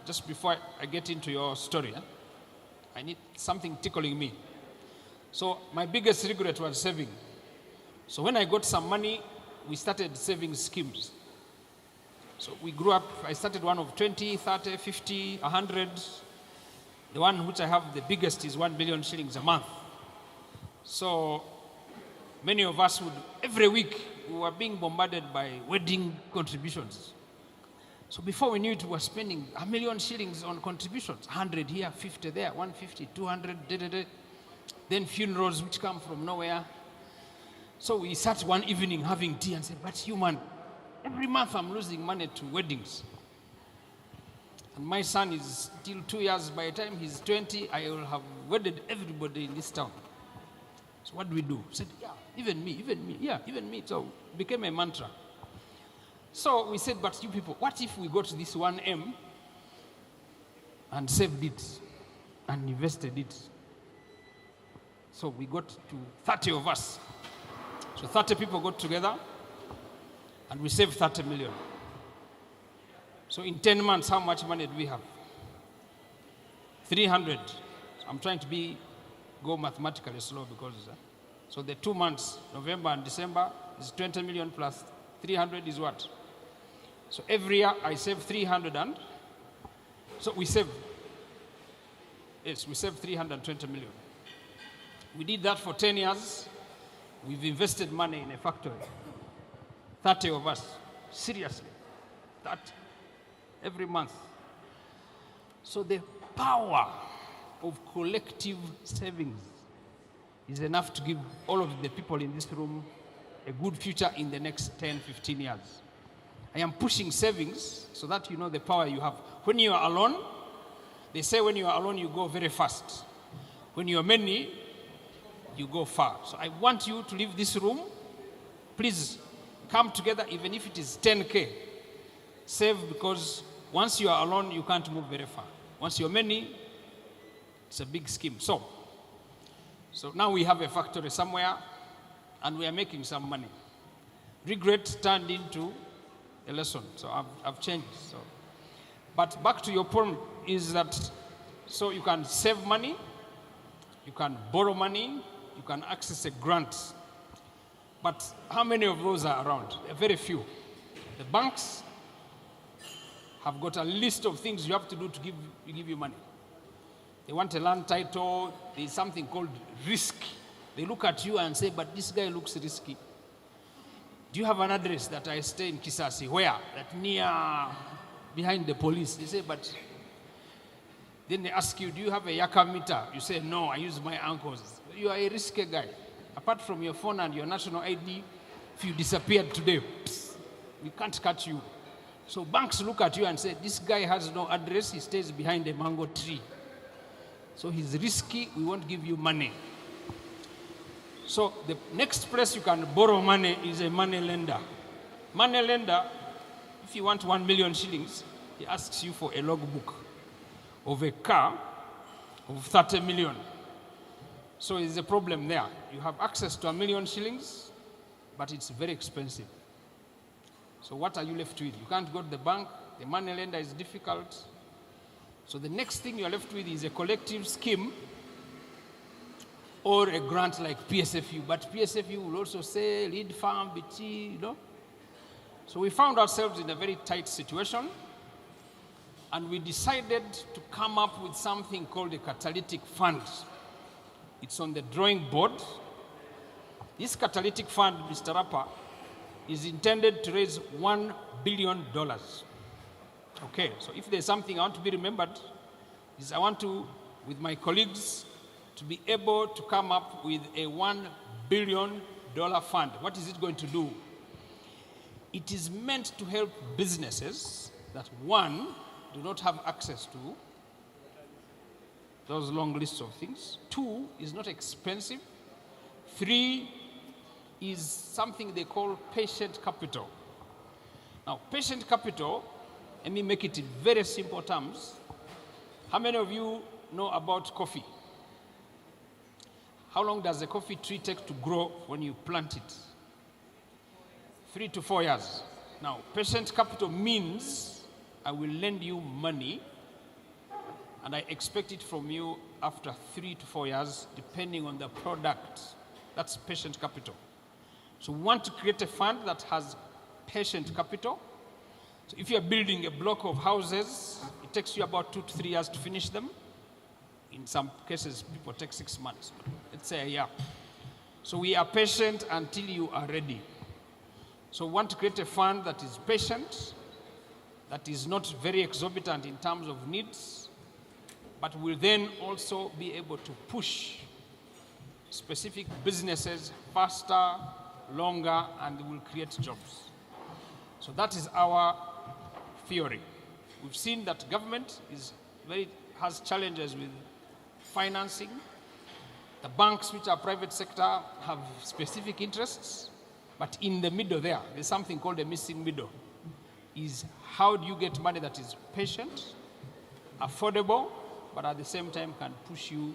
Just before I get into your story, I need something tickling me. So my biggest regret was saving. So when I got some money, we started saving schemes. So we grew up, I started one of 20, 30, 50, 100. The one which I have the biggest is 1 billion shillings a month. So many of us would, every week, we were being bombarded by wedding contributions. So before we knew it, we were spending 1 million shillings on contributions. 100 here, 50 there, 150, 200, Then funerals which come from nowhere. So we sat one evening having tea and said, but you man, every month I'm losing money to weddings. And my son is still 2 years. By the time he's 20, I will have wedded everybody in this town. So what do we do? I said, yeah, even me, yeah, even me. So it became a mantra. So we said, but you people, what if we got this 1M and saved it and invested it? So we got to 30 of us. So 30 people got together and we saved 30 million. So in 10 months, how much money do we have? 300. So I'm trying to go mathematically slow because, so the 2 months, November and December, is 20 million plus 300 is what? So every year I save 300 and, so we save 320 million. We did that for 10 years. We've invested money in a factory. 30 of us, seriously, that every month. So the power of collective savings is enough to give all of the people in this room a good future in the next 10, 15 years. I am pushing savings so that you know the power you have. When you are alone, they say when you are alone, you go very fast. When you are many, you go far. So I want you to leave this room. Please come together, even if it is 10K. Save, because once you are alone, you can't move very far. Once you're many, it's a big scheme. So now we have a factory somewhere, and we are making some money. Regret turned into a lesson. So I've changed. So, but back to your point is that, so you can save money, you can borrow money, you can access a grant. But how many of those are around? Very few. The banks have got a list of things you have to do to give you money. They want a land title. There's something called risk. They look at you and say, but this guy looks risky. Do you have an address that I stay in Kisasi? Where? That near, behind the police. They say, but then they ask you, do you have a Yaka meter? You say, no, I use my uncle's. You are a risky guy. Apart from your phone and your national ID, if you disappeared today, we can't catch you. So banks look at you and say, this guy has no address, he stays behind a mango tree. So he's risky, we won't give you money. So the next place you can borrow money is a money lender. Money lender, if you want 1 million shillings, he asks you for a logbook of a car of 30 million. So there's a problem there. You have access to 1 million shillings, but it's very expensive. So what are you left with? You can't go to the bank, the money lender is difficult. So the next thing you're left with is a collective scheme or a grant like PSFU. But PSFU will also say lead farm, BT, you know. So we found ourselves in a very tight situation, and we decided to come up with something called a catalytic fund. It's on the drawing board. This catalytic fund, Mr. Rapper, is intended to raise $1 billion. Okay, so if there's something I want to be remembered, is I want to, with my colleagues, to be able to come up with a $1 billion fund. What is it going to do? It is meant to help businesses that, one, do not have access to those long lists of things. Two, is not expensive. Three, is something they call patient capital. Now, patient capital, let me make it in very simple terms. How many of you know about coffee? How long does a coffee tree take to grow when you plant it? 3 to 4 years. Now, patient capital means I will lend you money and I expect it from you after 3 to 4 years, depending on the product. That's patient capital. So we want to create a fund that has patient capital. So if you're building a block of houses, it takes you about 2 to 3 years to finish them. In some cases, people take 6 months. Let's say a year. So we are patient until you are ready. So we want to create a fund that is patient, that is not very exorbitant in terms of needs, but will then also be able to push specific businesses faster, longer, and will create jobs. So that is our theory. We've seen that government has challenges with financing. The banks, which are private sector, have specific interests, but in the middle there's something called a missing middle. Is how do you get money that is patient, affordable, but at the same time can push you